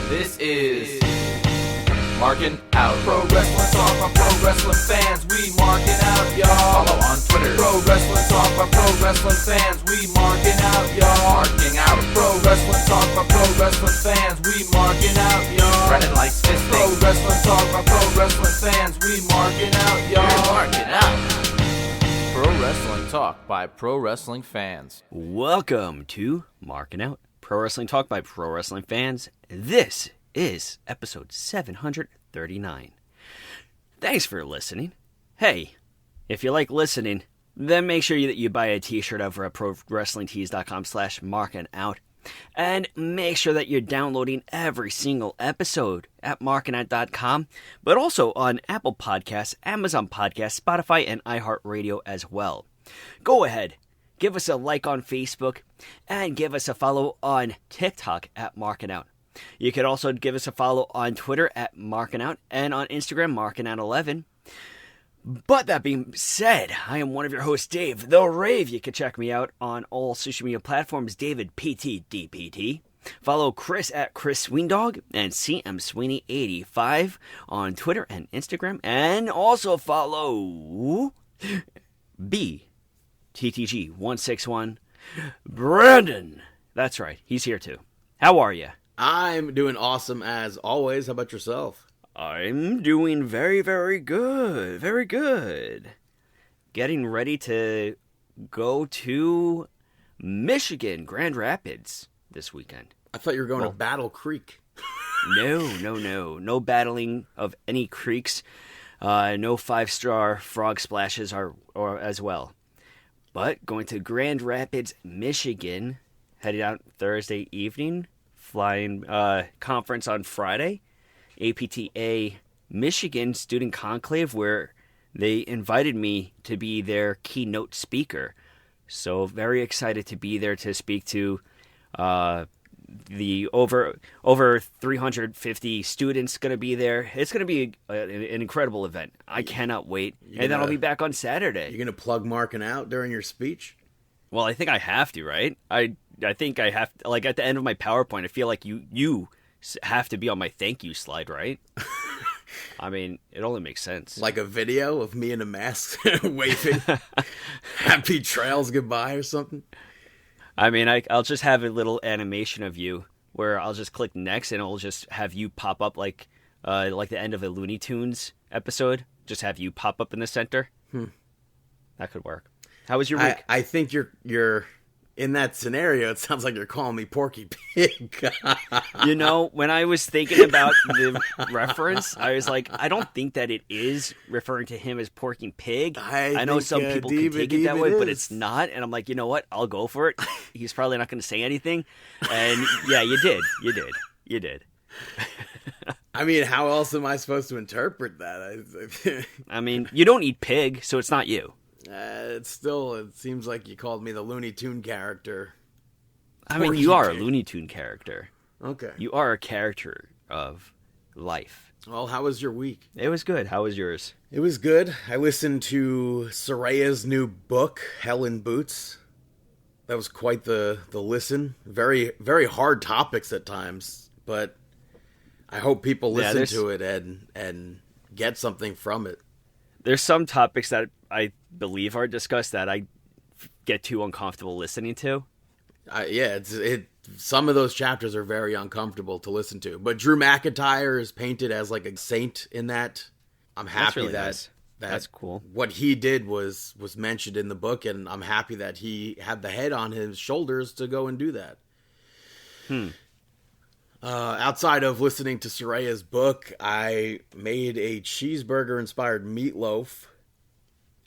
This is Markin Out. Pro Wrestling Talk by Pro Wrestling fans. We marking out, y'all. Follow on Twitter. Pro Wrestling Talk by Pro Wrestling fans. We marking out, y'all. Marking Out. Pro Wrestling Talk by Pro Wrestling fans. We marking out, y'all. Brennan likes fisting. Pro Wrestling Talk by Pro Wrestling fans. We marking out, y'all. We're marking out. Pro Wrestling Talk by Pro Wrestling fans. Welcome to Markin Out, Pro Wrestling Talk by Pro Wrestling fans. This is episode 739. Thanks for listening. Hey, if you like listening, then make sure that you buy a t-shirt over at ProWrestlingTees.com/markinout. And make sure that you're downloading every single episode at markinout.com, but also on Apple Podcasts, Amazon Podcasts, Spotify, and iHeartRadio as well. Go ahead, give us a like on Facebook, and give us a follow on TikTok at markinout. You can also give us a follow on Twitter at markinout and on Instagram, markinout11. But that being said, I am one of your hosts, Dave the Rave. You can check me out on all social media platforms, David PTDPT. Follow Chris at Chris Sweendog and CM Sweeney 85 on Twitter and Instagram. And also follow BTTG161 Brandon. That's right, he's here too. How are you? I'm doing awesome as always. How about yourself? I'm doing very, very good. Very good. Getting ready to go to Michigan, Grand Rapids this weekend. I thought you were going to Battle Creek. No battling of any creeks. No 5-star frog splashes or as well. But going to Grand Rapids, Michigan, headed out Thursday evening, flying conference on Friday. APTA Michigan Student Conclave, where they invited me to be their keynote speaker. So very excited to be there to speak to the over 350 students going to be there. It's going to be an incredible event. I cannot wait. And then I'll be back on Saturday. You're going to plug Markin Out during your speech? Well, I think I have to, right? I think I have to, like at the end of my PowerPoint, I feel like you have to be on my thank you slide, right? I mean, it only makes sense. Like a video of me in a mask waving happy trails goodbye or something? I mean, I'll just have a little animation of you where I'll just click next and it'll just have you pop up like the end of a Looney Tunes episode. Just have you pop up in the center. That could work. How was your week? I think you're in that scenario, it sounds like you're calling me Porky Pig. You know, when I was thinking about the reference, I was like, I don't think that it is referring to him as Porky Pig. I know some people can take it that way, but it's not. And I'm like, you know what? I'll go for it. He's probably not going to say anything. And yeah, you did. I mean, how else am I supposed to interpret that? I mean, you don't eat pig, so it's not you. It seems like you called me the Looney Tune character. I mean, you are a Looney Tune character. Okay. You are a character of life. Well, how was your week? It was good. How was yours? It was good. I listened to Soraya's new book, Hell in Boots. That was quite the listen. Very, very hard topics at times, but I hope people listen to it and get something from it. There's some topics that I believe are discussed that I get too uncomfortable listening to. Some of those chapters are very uncomfortable to listen to. But Drew McIntyre is painted as like a saint in that. I'm happy that's cool. What he did was mentioned in the book, and I'm happy that he had the head on his shoulders to go and do that. Outside of listening to Soraya's book, I made a cheeseburger-inspired meatloaf,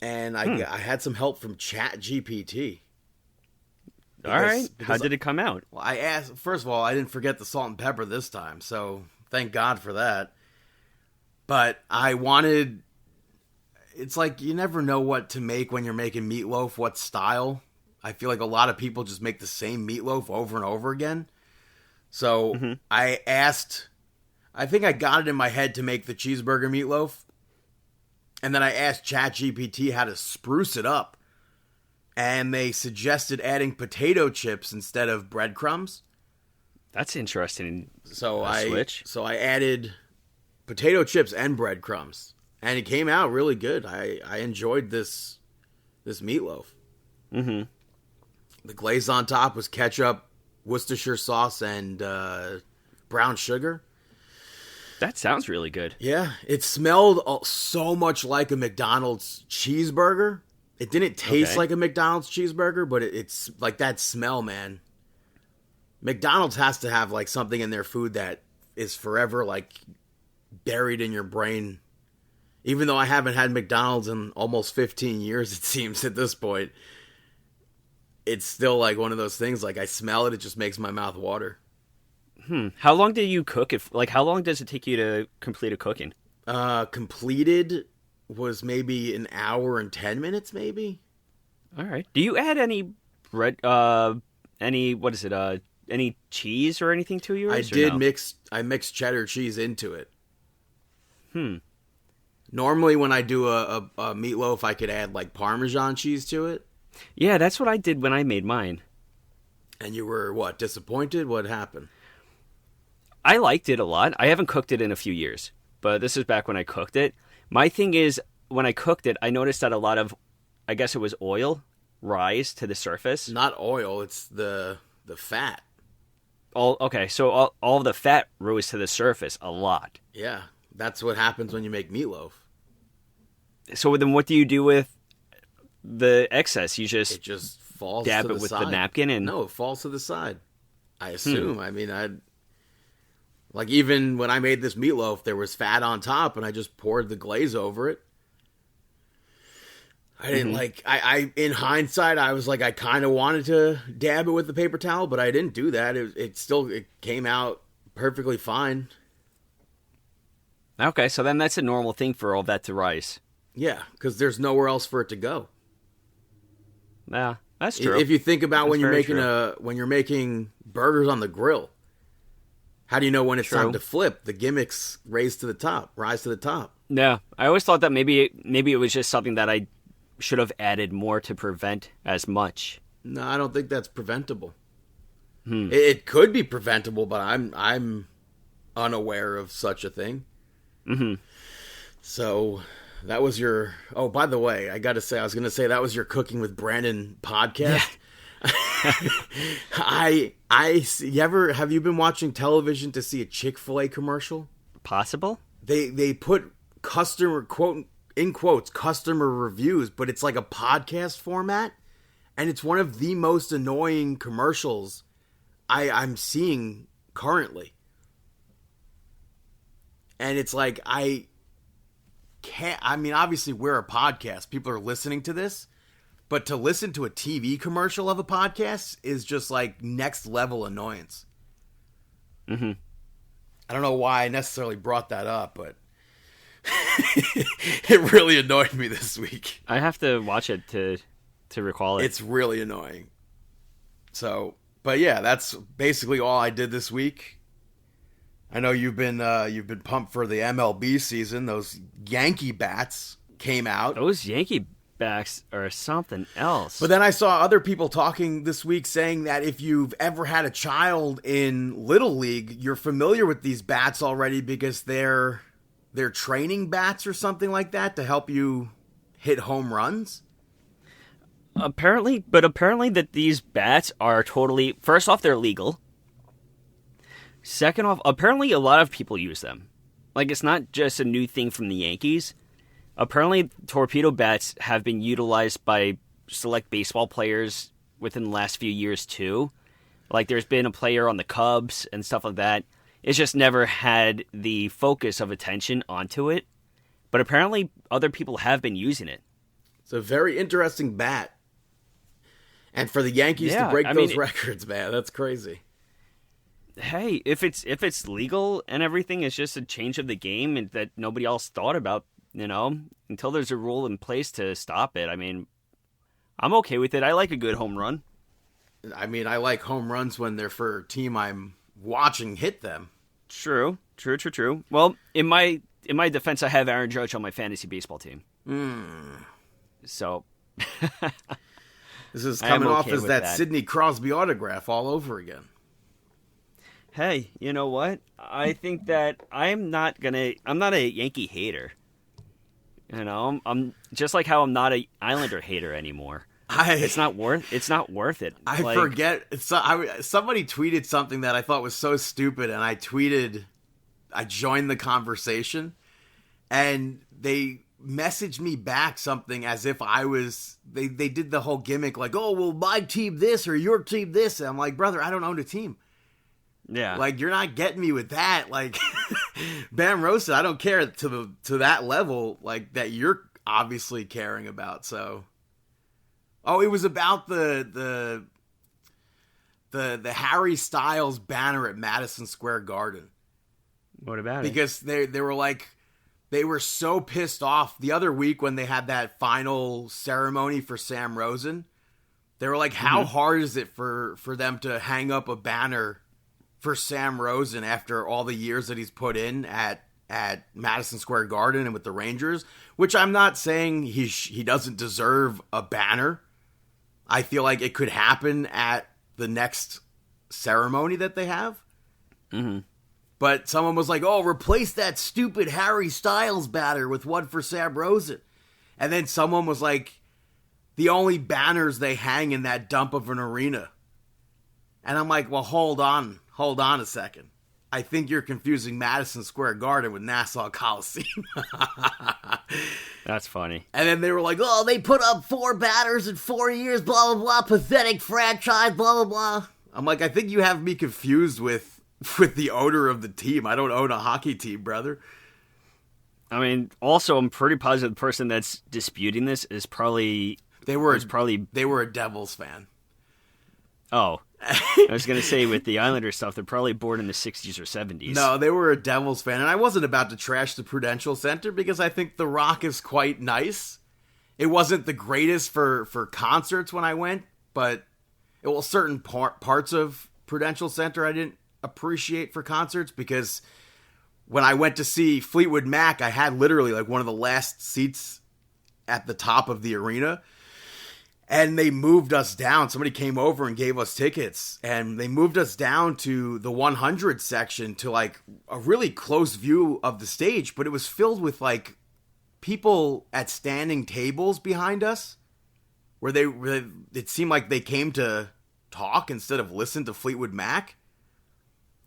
and I had some help from ChatGPT. All right. How did it come out? Well, I asked, first of all, I didn't forget the salt and pepper this time, so thank God for that. But it's like you never know what to make when you're making meatloaf, what style. I feel like a lot of people just make the same meatloaf over and over again. So I think I got it in my head to make the cheeseburger meatloaf. And then I asked ChatGPT how to spruce it up. And they suggested adding potato chips instead of breadcrumbs. That's interesting. So Switch. So I added potato chips and breadcrumbs, and it came out really good. I enjoyed this meatloaf. Mm-hmm. The glaze on top was ketchup, Worcestershire sauce, and brown sugar. That sounds really good. Yeah, it smelled so much like a McDonald's cheeseburger. It didn't taste like a McDonald's cheeseburger, but it's like that smell, man. McDonald's has to have like something in their food that is forever like buried in your brain. Even though I haven't had McDonald's in almost 15 years, it seems at this point, it's still like one of those things. Like I smell it, it just makes my mouth water. How long do you cook it? Like, how long does it take you to complete a cooking? Completed was maybe an hour and 10 minutes, maybe. All right. Do you add any bread? Any cheese or anything to yours? I did mix. I mixed cheddar cheese into it. Normally, when I do a meatloaf, I could add like Parmesan cheese to it. Yeah, that's what I did when I made mine. And you were what? Disappointed? What happened? I liked it a lot. I haven't cooked it in a few years, but this is back when I cooked it. My thing is, when I cooked it, I noticed that a lot of, I guess it was oil, rise to the surface. Not oil, it's the fat. So all the fat rose to the surface a lot. Yeah, that's what happens when you make meatloaf. So then what do you do with the excess? You just It just falls dab to the it with side. the napkin and... No, it falls to the side. I assume. I mean, like even when I made this meatloaf, there was fat on top, and I just poured the glaze over it. I didn't I in hindsight, I was like, I kind of wanted to dab it with the paper towel, but I didn't do that. It came out perfectly fine. Okay, so then that's a normal thing for all that to rise. Yeah, because there's nowhere else for it to go. Yeah, that's true. If you think about when That's you're very making when you're making burgers on the grill, how do you know when it's time to flip? The gimmicks rise to the top. Yeah, I always thought that maybe it was just something that I should have added more to prevent as much. No, I don't think that's preventable. It could be preventable, but I'm unaware of such a thing. Mm-hmm. So that was your. Oh, by the way, I got to say, I was going to say that was your Cooking with Brandon podcast. Yeah. Have you been watching television to see a Chick-fil-A commercial? Possible? They put customer customer reviews, but it's like a podcast format, and it's one of the most annoying commercials I'm seeing currently. And it's like I mean, obviously we're a podcast, people are listening to this, but to listen to a TV commercial of a podcast is just like next level annoyance. Mm-hmm. I don't know why I necessarily brought that up, but it really annoyed me this week. I have to watch it to recall it. It's really annoying. So, but yeah, that's basically all I did this week. I know you've been pumped for the MLB season. Those Yankee bats came out. Those Yankee backs are something else. But then I saw other people talking this week saying that if you've ever had a child in Little League, you're familiar with these bats already because they're training bats or something like that to help you hit home runs. Apparently that these bats are totally... First off, they're legal. Second off, apparently a lot of people use them. Like, it's not just a new thing from the Yankees. Apparently, torpedo bats have been utilized by select baseball players within the last few years, too. Like, there's been a player on the Cubs and stuff like that. It's just never had the focus of attention onto it. But apparently, other people have been using it. It's a very interesting bat. And for the Yankees to break those records, man, that's crazy. Hey, if it's legal and everything, it's just a change of the game and that nobody else thought about, until there's a rule in place to stop it. I mean, I'm okay with it. I like a good home run. I mean, I like home runs when they're for a team I'm watching hit them. True. Well, in my defense, I have Aaron Judge on my fantasy baseball team. So this is coming off as that Sidney Crosby autograph all over again. Hey, you know what? I think that I'm not a Yankee hater. You know, I'm just like how I'm not a Islander hater anymore. It's not worth it. I forget. Somebody tweeted something that I thought was so stupid, and I joined the conversation, and they messaged me back something as if they did the whole gimmick like, oh, well, my team this or your team this. And I'm like, brother, I don't own a team. Yeah. Like, you're not getting me with that. Like, Bam roasted, I don't care to that level, like, that you're obviously caring about, so. Oh, it was about the Harry Styles banner at Madison Square Garden. What about it? Because they were so pissed off the other week when they had that final ceremony for Sam Rosen. They were like, how hard is it for them to hang up a banner for Sam Rosen after all the years that he's put in at Madison Square Garden and with the Rangers? Which I'm not saying he doesn't deserve a banner. I feel like it could happen at the next ceremony that they have. Mm-hmm. But someone was like, oh, replace that stupid Harry Styles banner with one for Sam Rosen. And then someone was like, the only banners they hang in that dump of an arena. And I'm like, well, hold on a second. I think you're confusing Madison Square Garden with Nassau Coliseum. That's funny. And then they were like, oh, they put up 4 banners in 4 years, blah, blah, blah, pathetic franchise, blah, blah, blah. I'm like, I think you have me confused with the owner of the team. I don't own a hockey team, brother. I mean, also, I'm pretty positive the person that's disputing this is probably... They were a Devils fan. Oh. I was going to say, with the Islander stuff, they're probably born in the 60s or 70s. No, they were a Devils fan, and I wasn't about to trash the Prudential Center because I think the Rock is quite nice. It wasn't the greatest for concerts when I went, but certain parts of Prudential Center I didn't appreciate for concerts because when I went to see Fleetwood Mac, I had literally like one of the last seats at the top of the arena. And they moved us down. Somebody came over and gave us tickets. And they moved us down to the 100 section to like a really close view of the stage. But it was filled with like people at standing tables behind us. Where it seemed like they came to talk instead of listen to Fleetwood Mac.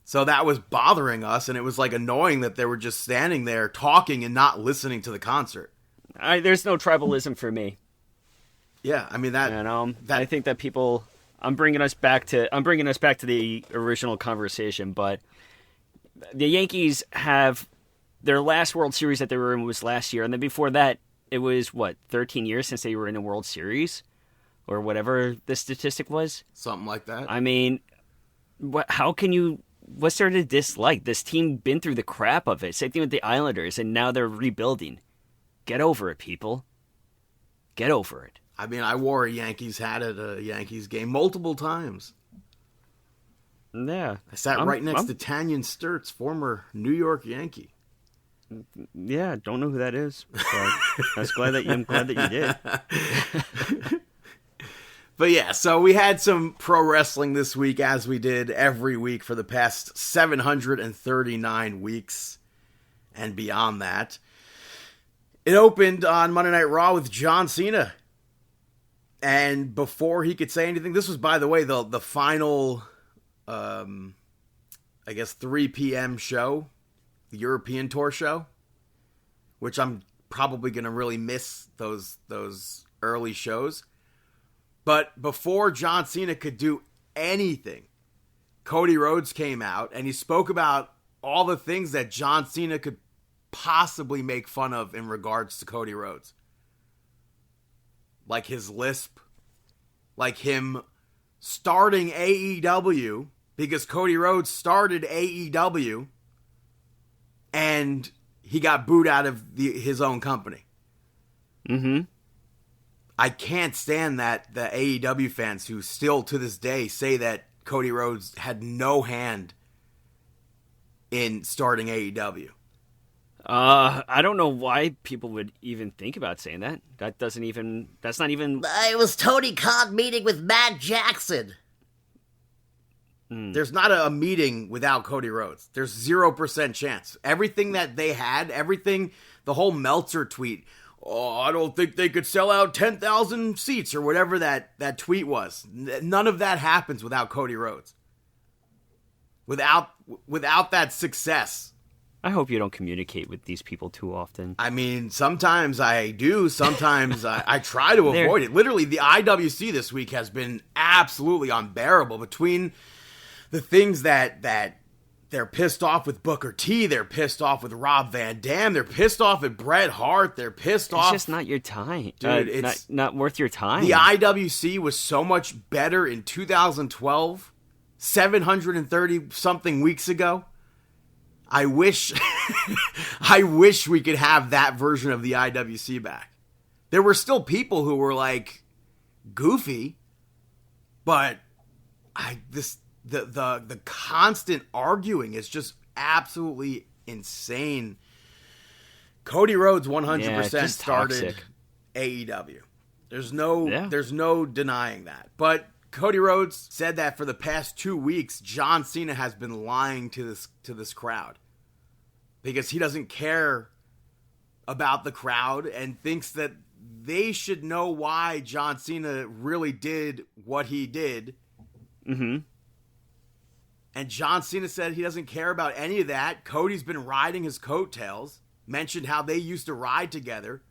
So that was bothering us. And it was like annoying that they were just standing there talking and not listening to the concert. There's no tribalism for me. Yeah, I mean that. And I think that people. I'm bringing us back to the original conversation, but the Yankees have their last World Series that they were in was last year, and then before that, it was 13 years since they were in a World Series, or whatever the statistic was. Something like that. I mean, how can you? What's there to dislike? This team been through the crap of it. Same thing with the Islanders, and now they're rebuilding. Get over it, people. Get over it. I mean, I wore a Yankees hat at a Yankees game multiple times. Yeah. I sat right next to Tanyan Sturtz, former New York Yankee. Yeah, don't know who that is. But I'm glad that you did. But yeah, so we had some pro wrestling this week, as we did every week for the past 739 weeks and beyond that. It opened on Monday Night Raw with John Cena. And before he could say anything, this was, by the way, the final, 3 p.m. show, the European tour show, which I'm probably going to really miss those early shows. But before John Cena could do anything, Cody Rhodes came out and he spoke about all the things that John Cena could possibly make fun of in regards to Cody Rhodes. Like his lisp, like him starting AEW, because Cody Rhodes started AEW and he got booed out of his own company. Mm-hmm. I can't stand that the AEW fans who still to this day say that Cody Rhodes had no hand in starting AEW. I don't know why people would even think about saying that. That's not even... It was Tony Khan meeting with Matt Jackson. There's not a meeting without Cody Rhodes. There's 0% chance. Everything that they had, the whole Meltzer tweet, oh, I don't think they could sell out 10,000 seats or whatever that tweet was. None of that happens without Cody Rhodes. Without that success. I hope you don't communicate with these people too often. I mean, sometimes I do. Sometimes I try to avoid it. Literally, the IWC this week has been absolutely unbearable. Between the things that they're pissed off with Booker T, they're pissed off with Rob Van Dam, they're pissed off at Bret Hart, they're pissed off. It's just not your time. Dude, it's not worth your time. The IWC was so much better in 2012, 730-something weeks ago. I wish we could have that version of the IWC back. There were still people who were like goofy, but the constant arguing is just absolutely insane. Cody Rhodes 100% started AEW. There's no denying that. But Cody Rhodes said that for the past 2 weeks, John Cena has been lying to this crowd because he doesn't care about the crowd and thinks that they should know why John Cena really did what he did. Mm-hmm. And John Cena said he doesn't care about any of that. Cody's been riding his coattails. Mentioned how they used to ride together.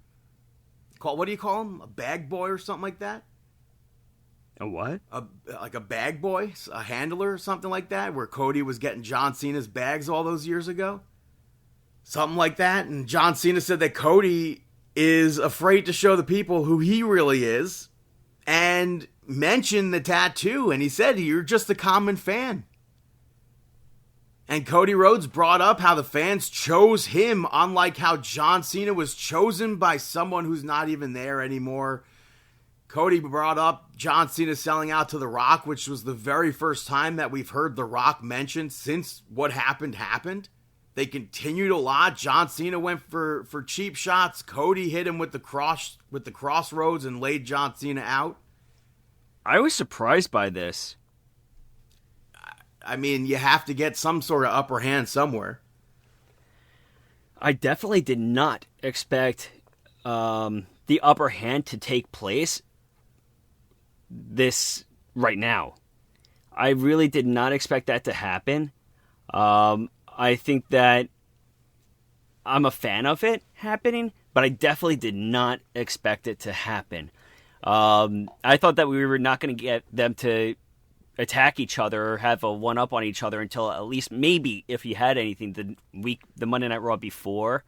What do you call him? A bag boy or something like that? A what? Like a bag boy, a handler or something like that, where Cody was getting John Cena's bags all those years ago. Something like that. And John Cena said that Cody is afraid to show the people who he really is and mentioned the tattoo. And he said, you're just a common fan. And Cody Rhodes brought up how the fans chose him, unlike how John Cena was chosen by someone who's not even there anymore. Cody brought up John Cena selling out to The Rock, which was the very first time that we've heard The Rock mentioned since what happened. They continued a lot. John Cena went for cheap shots. Cody hit him with the crossroads and laid John Cena out. I was surprised by this. I mean, you have to get some sort of upper hand somewhere. I definitely did not expect the upper hand to take place this right now. I really did not expect that to happen. I think that I'm a fan of it happening, but I definitely did not expect it to happen. I thought that we were not going to get them to attack each other or have a one-up on each other until at least maybe, if you had anything, the Monday Night Raw before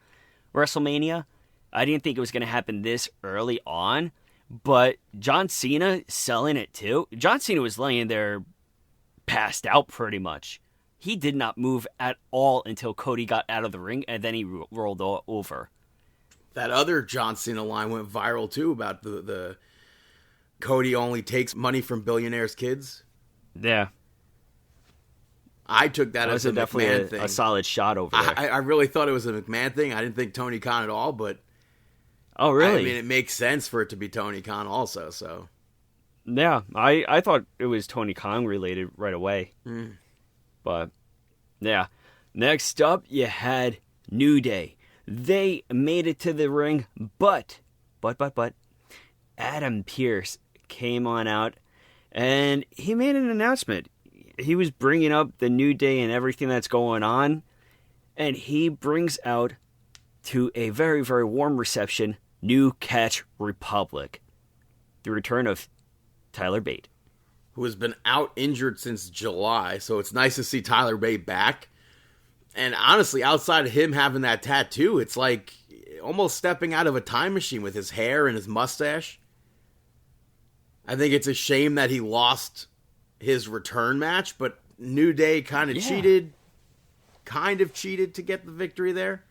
WrestleMania. I didn't think it was going to happen this early on, but John Cena selling it too. John Cena was laying there passed out pretty much. He did not move at all until Cody got out of the ring, and then he rolled over. That other John Cena line went viral too about the Cody only takes money from billionaires' kids. Yeah. I took that as a McMahon thing. A solid shot over there. I really thought it was a McMahon thing. I didn't think Tony Khan at all, but oh, really? I mean, it makes sense for it to be Tony Khan also. So yeah, I thought it was Tony Khan related right away. But yeah, next up you had New Day. They made it to the ring, but Adam Pearce came on out and he made an announcement. He was bringing up the New Day and everything that's going on, and he brings out to a very, very warm reception New Catch Republic. The return of Tyler Bate, who has been out injured since July, so it's nice to see Tyler Bate back. And honestly, outside of him having that tattoo, it's like almost stepping out of a time machine with his hair and his mustache. I think it's a shame that he lost his return match, but New Day kind of cheated to get the victory there.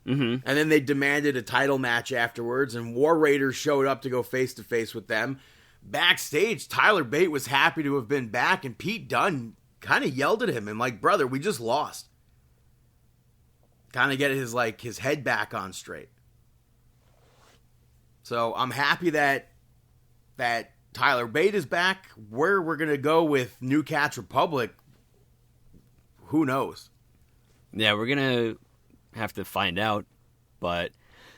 Mm-hmm. And then they demanded a title match afterwards, and War Raiders showed up to go face-to-face with them. Backstage, Tyler Bate was happy to have been back, and Pete Dunne kind of yelled at him and like, brother, we just lost. Kind of get his head back on straight. So I'm happy that Tyler Bate is back. Where we're going to go with New Catch Republic, who knows? Yeah, we're going to have to find out. But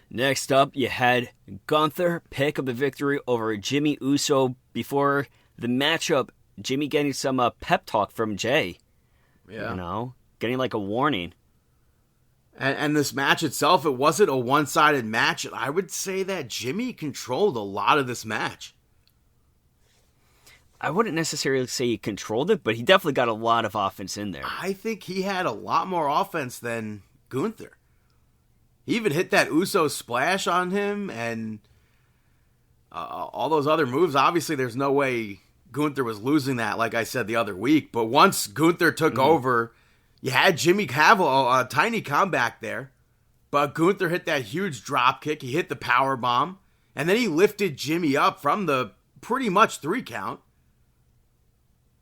next up, you had Gunther pick up the victory over Jimmy Uso before the matchup. Jimmy getting some pep talk from Jay. Yeah. You know, getting like a warning. And this match itself, it wasn't a one-sided match. I would say that Jimmy controlled a lot of this match. I wouldn't necessarily say he controlled it, but he definitely got a lot of offense in there. I think he had a lot more offense than Gunther. He even hit that Uso splash on him and all those other moves. Obviously, there's no way Gunther was losing that, like I said the other week. But once Gunther took over, you had Jimmy have a tiny comeback there. But Gunther hit that huge drop kick. He hit the power bomb. And then he lifted Jimmy up from the pretty much 3 count.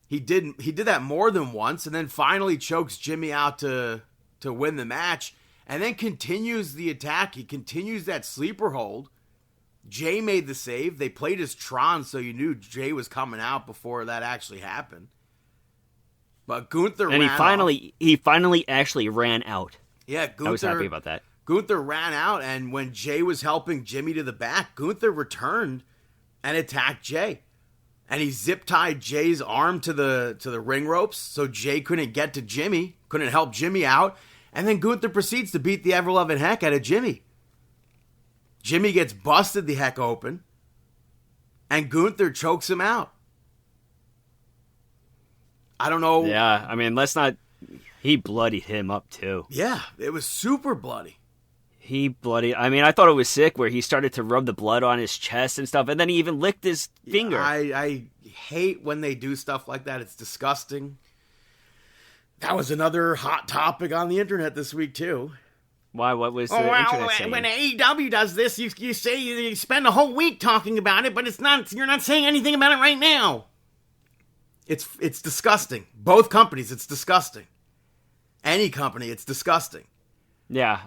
He did that more than once, and then finally chokes Jimmy out to win the match. And then continues the attack. He continues that sleeper hold. Jay made the save. They played his Tron, so you knew Jay was coming out before that actually happened. But Gunther and he finally actually ran out. Yeah, Gunther, I was happy about that. Gunther ran out, and when Jay was helping Jimmy to the back, Gunther returned and attacked Jay. And he zip-tied Jay's arm to the ring ropes, so Jay couldn't get to Jimmy, couldn't help Jimmy out. And then Gunther proceeds to beat the ever-loving heck out of Jimmy. Jimmy gets busted the heck open, and Gunther chokes him out. I don't know. Yeah, I mean, he bloodied him up too. Yeah, it was super bloody. I mean, I thought it was sick where he started to rub the blood on his chest and stuff, and then he even licked his finger. I hate when they do stuff like that. It's disgusting. That was another hot topic on the internet this week, too. Why? What was the internet saying? When AEW does this, you say you spend a whole week talking about it, but you're not saying anything about it right now. It's disgusting. Both companies, it's disgusting. Any company, it's disgusting. Yeah,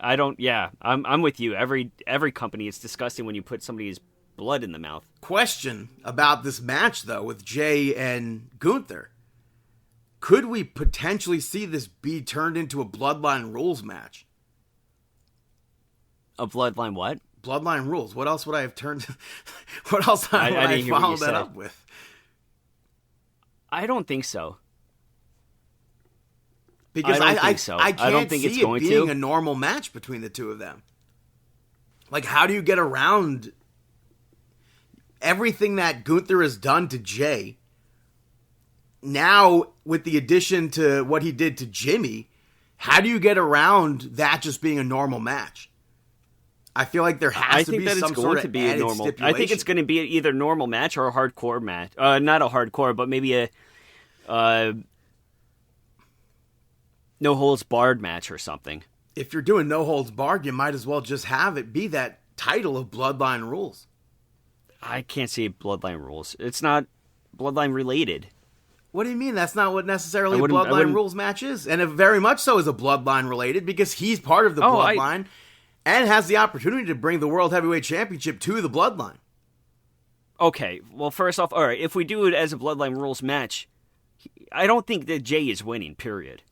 I'm with you. Every company, it's disgusting when you put somebody's blood in the mouth. Question about this match, though, with Jay and Gunther. Could we potentially see this be turned into a Bloodline Rules match? A Bloodline what? Bloodline Rules. What else would I have turned... what else would I follow that up with? I don't think so. Because I don't think so. I can't see it being a normal match between the two of them. Like, how do you get around everything that Gunther has done to Jay? Now, with the addition to what he did to Jimmy, how do you get around that just being a normal match? I feel like there has to be some sort of added stipulation. I think it's going to be either normal match or a hardcore match. Not a hardcore, but maybe a no holds barred match or something. If you're doing no holds barred, you might as well just have it be that title of Bloodline Rules. I can't see Bloodline Rules. It's not Bloodline related. What do you mean? That's not what necessarily a Bloodline Rules match is. And it very much so is a Bloodline related because he's part of the Bloodline and has the opportunity to bring the World Heavyweight Championship to the Bloodline. Okay, well, first off, all right, if we do it as a Bloodline Rules match, I don't think that Jay is winning, period.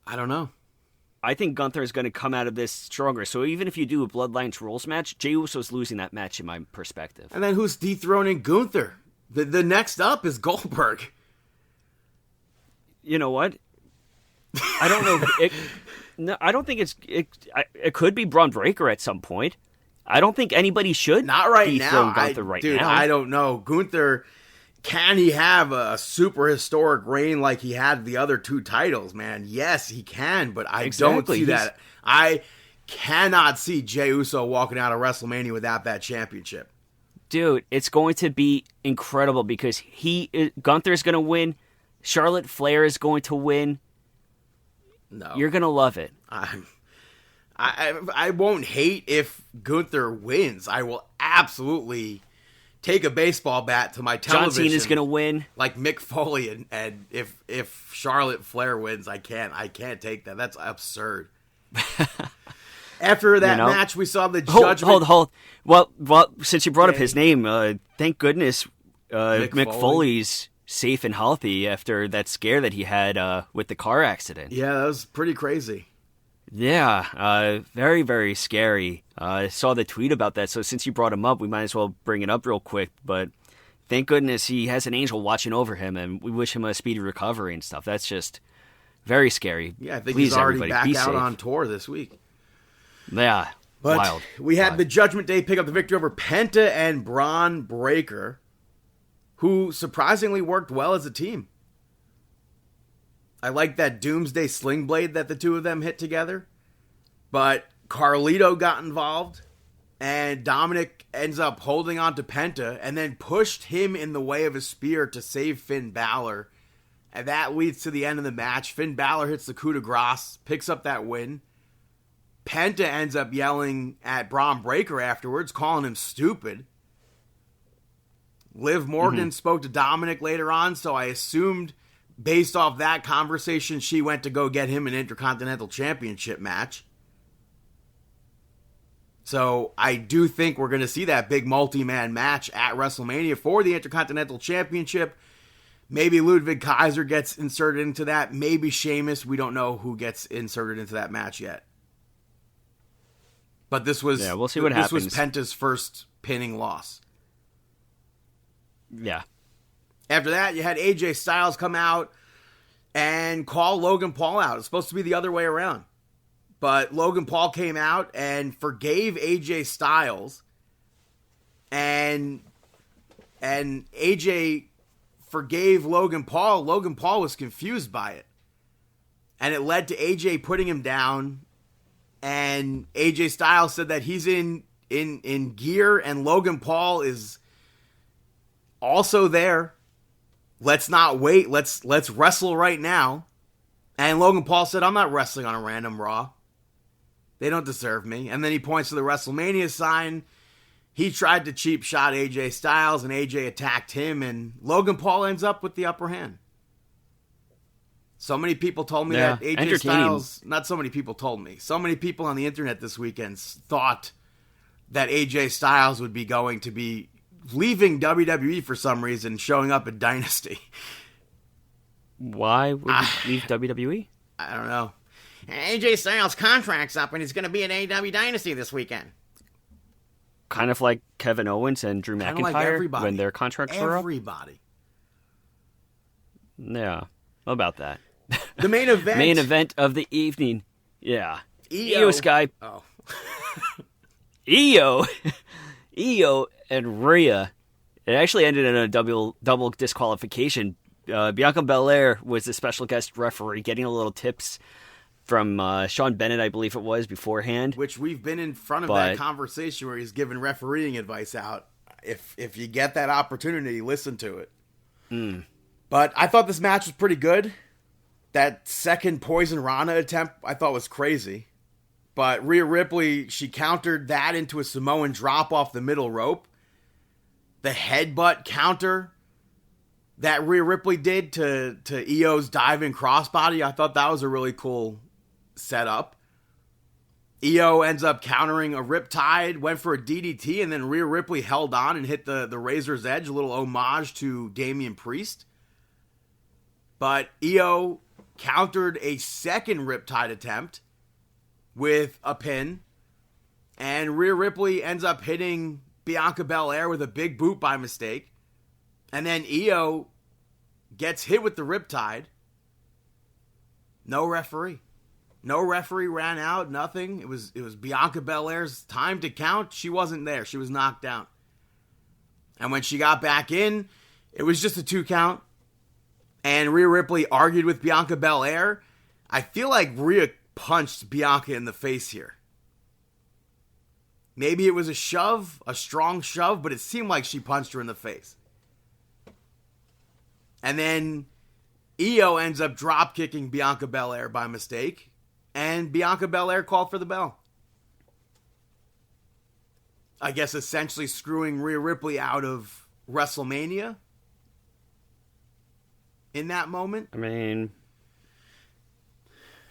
I don't know. I think Gunther is going to come out of this stronger. So even if you do a Bloodline Rules match, Jey Uso's losing that match in my perspective. And then who's dethroning Gunther? The next up is Goldberg. You know what? I don't know. No, I don't think it could be Braun Breaker at some point. I don't think anybody should not right dethrone now. Gunther now. I don't know. Gunther, can he have a super historic reign like he had the other 2 titles, man? Yes, he can, but I don't see that. I cannot see Jey Uso walking out of WrestleMania without that championship. Dude, it's going to be incredible because Gunther's going to win. Charlotte Flair is going to win. No, you're going to love it. I won't hate if Gunther wins. I will absolutely take a baseball bat to my television. John Cena's going to win. Like Mick Foley, and if Charlotte Flair wins, I can't take that. That's absurd. After that match, we saw the judgment. Hold. Well, since you brought up his name, thank goodness Mick Foley's safe and healthy after that scare that he had with the car accident. Yeah, that was pretty crazy. Yeah, very, very scary. I saw the tweet about that, so since you brought him up, we might as well bring it up real quick. But thank goodness he has an angel watching over him, and we wish him a speedy recovery and stuff. That's just very scary. Yeah, I think Please, he's already everybody, back out safe. on tour this week. Yeah, But wild. we had Wild. the Judgment Day pick up the victory over Penta and Braun Breaker, who surprisingly worked well as a team. I like that Doomsday Sling Blade that the two of them hit together. But Carlito got involved, and Dominic ends up holding on to Penta and then pushed him in the way of a spear to save Finn Balor. And that leads to the end of the match. Finn Balor hits the coup de grace, picks up that win. Penta ends up yelling at Braun Breaker afterwards, calling him stupid. Liv Morgan spoke to Dominic later on, so I assumed based off that conversation, she went to go get him an Intercontinental Championship match. So I do think we're going to see that big multi-man match at WrestleMania for the Intercontinental Championship. Maybe Ludwig Kaiser gets inserted into that. Maybe Sheamus. We don't know who gets inserted into that match yet. But this was we'll see what happens. This was Penta's first pinning loss. Yeah. After that, you had AJ Styles come out and call Logan Paul out. It's supposed to be the other way around. But Logan Paul came out and forgave AJ Styles. And AJ forgave Logan Paul. Logan Paul was confused by it. And it led to AJ putting him down. And AJ Styles said that he's in gear and Logan Paul is also there. Let's not wait. Let's wrestle right now. And Logan Paul said, I'm not wrestling on a random Raw. They don't deserve me. And then he points to the WrestleMania sign. He tried to cheap shot AJ Styles, and AJ attacked him, and Logan Paul ends up with the upper hand. So many people told me that AJ Styles... Not so many people told me. So many people on the internet this weekend thought that AJ Styles would be going to be leaving WWE for some reason, showing up at Dynasty. Why would he leave WWE? I don't know. AJ Styles' contract's up, and he's going to be in AEW Dynasty this weekend. Kind of like Kevin Owens and Drew McIntyre when their contracts were up? Everybody. Yeah, about that. The main event. Main event of the evening. Yeah. Io Sky. Oh. Io and Rhea. It actually ended in a double disqualification. Bianca Belair was the special guest referee, getting a little tips from Sean Bennett, I believe it was, beforehand. Which we've been in front of that conversation where he's giving refereeing advice out. If you get that opportunity, listen to it. But I thought this match was pretty good. That second Poison Rana attempt I thought was crazy. But Rhea Ripley, she countered that into a Samoan drop off the middle rope. The headbutt counter that Rhea Ripley did to Io's diving crossbody, I thought that was a really cool setup. Io ends up countering a Riptide, went for a DDT, and then Rhea Ripley held on and hit the Razor's Edge, a little homage to Damian Priest. But Io countered a second Riptide attempt with a pin, and Rhea Ripley ends up hitting Bianca Belair with a big boot by mistake. And then Io gets hit with the Riptide. No referee. No referee ran out, nothing. It was Bianca Belair's time to count. She wasn't there. She was knocked out. And when she got back in, it was just a 2 count. And Rhea Ripley argued with Bianca Belair. I feel like Rhea punched Bianca in the face here. Maybe it was a shove, a strong shove, but it seemed like she punched her in the face. And then Io ends up drop kicking Bianca Belair by mistake. And Bianca Belair called for the bell. I guess essentially screwing Rhea Ripley out of WrestleMania in that moment. I mean...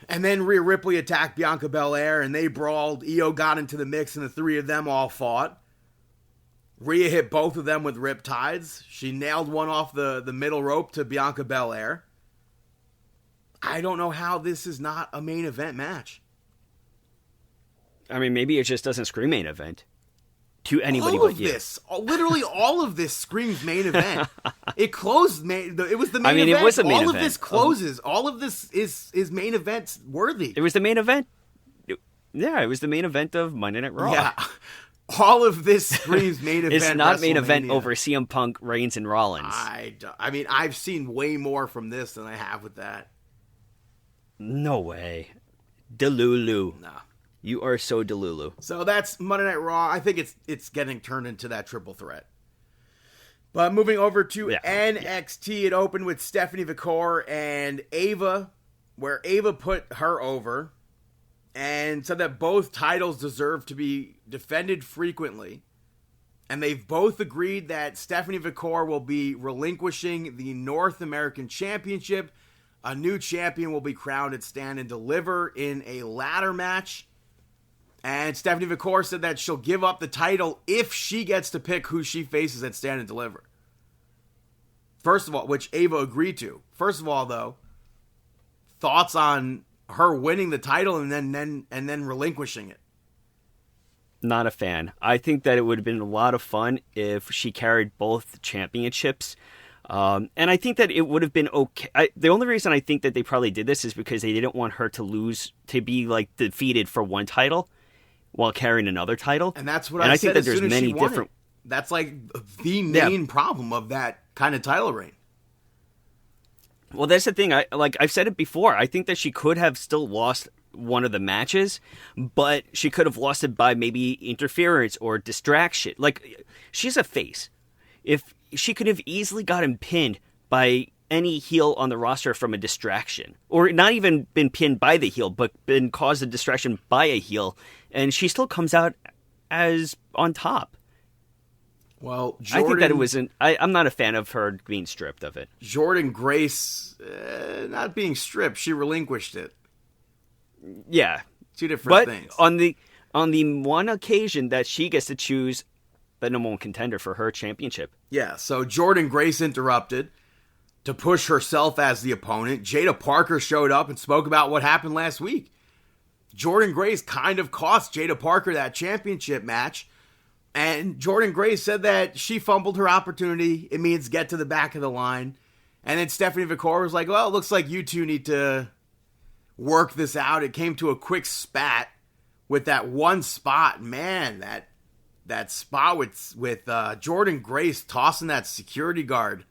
And then Rhea Ripley attacked Bianca Belair and they brawled. Io got into the mix and the three of them all fought. Rhea hit both of them with riptides. She nailed one off the middle rope to Bianca Belair. I don't know how this is not a main event match. I mean, maybe it just doesn't scream main event to anybody but you. Literally all of this screams main event. It closed. It was the main event. It was a main event. All of this closes. All of this is main event worthy. It was the main event. Yeah, it was the main event of Monday Night Raw. Yeah. All of this screams main event. It's not main event over CM Punk, Reigns, and Rollins. I mean, I've seen way more from this than I have with that. No way. Delulu. No. You are so Delulu. So that's Monday Night Raw. I think it's getting turned into that triple threat. But moving over to NXT, it opened with Stephanie Vicor and Ava, where Ava put her over and said that both titles deserve to be defended frequently. And they've both agreed that Stephanie Vicor will be relinquishing the North American Championship. A new champion will be crowned at Stand and Deliver in a ladder match. And Stephanie Vicor said that she'll give up the title if she gets to pick who she faces at Stand and Deliver. First of all, which Ava agreed to. First of all, though, thoughts on her winning the title and then relinquishing it? Not a fan. I think that it would have been a lot of fun if she carried both championships. And I think that it would have been okay. The only reason I think that they probably did this is because they didn't want her to lose, to be like defeated for one title while carrying another title. And that's what I said. I think that there's many different. That's like the main problem of that kind of title reign. Well, that's the thing. I've said it before. I think that she could have still lost one of the matches, but she could have lost it by maybe interference or distraction. Like, she's a face. If she could have easily gotten pinned by any heel on the roster from a distraction, or not even been pinned by the heel, but been caused a distraction by a heel, and she still comes out as on top. Well, I think that it wasn't. I'm not a fan of her being stripped of it. Jordynne Grace, not being stripped, she relinquished it. Yeah, two different things. But on the one occasion that she gets to choose the number one contender for her championship. Yeah, so Jordynne Grace interrupted to push herself as the opponent. Jada Parker showed up and spoke about what happened last week. Jordynne Grace kind of cost Jada Parker that championship match. And Jordynne Grace said that she fumbled her opportunity. It means get to the back of the line. And then Stephanie Vicor was like, well, it looks like you two need to work this out. It came to a quick spat with that one spot. Man, that spot with Jordynne Grace tossing that security guard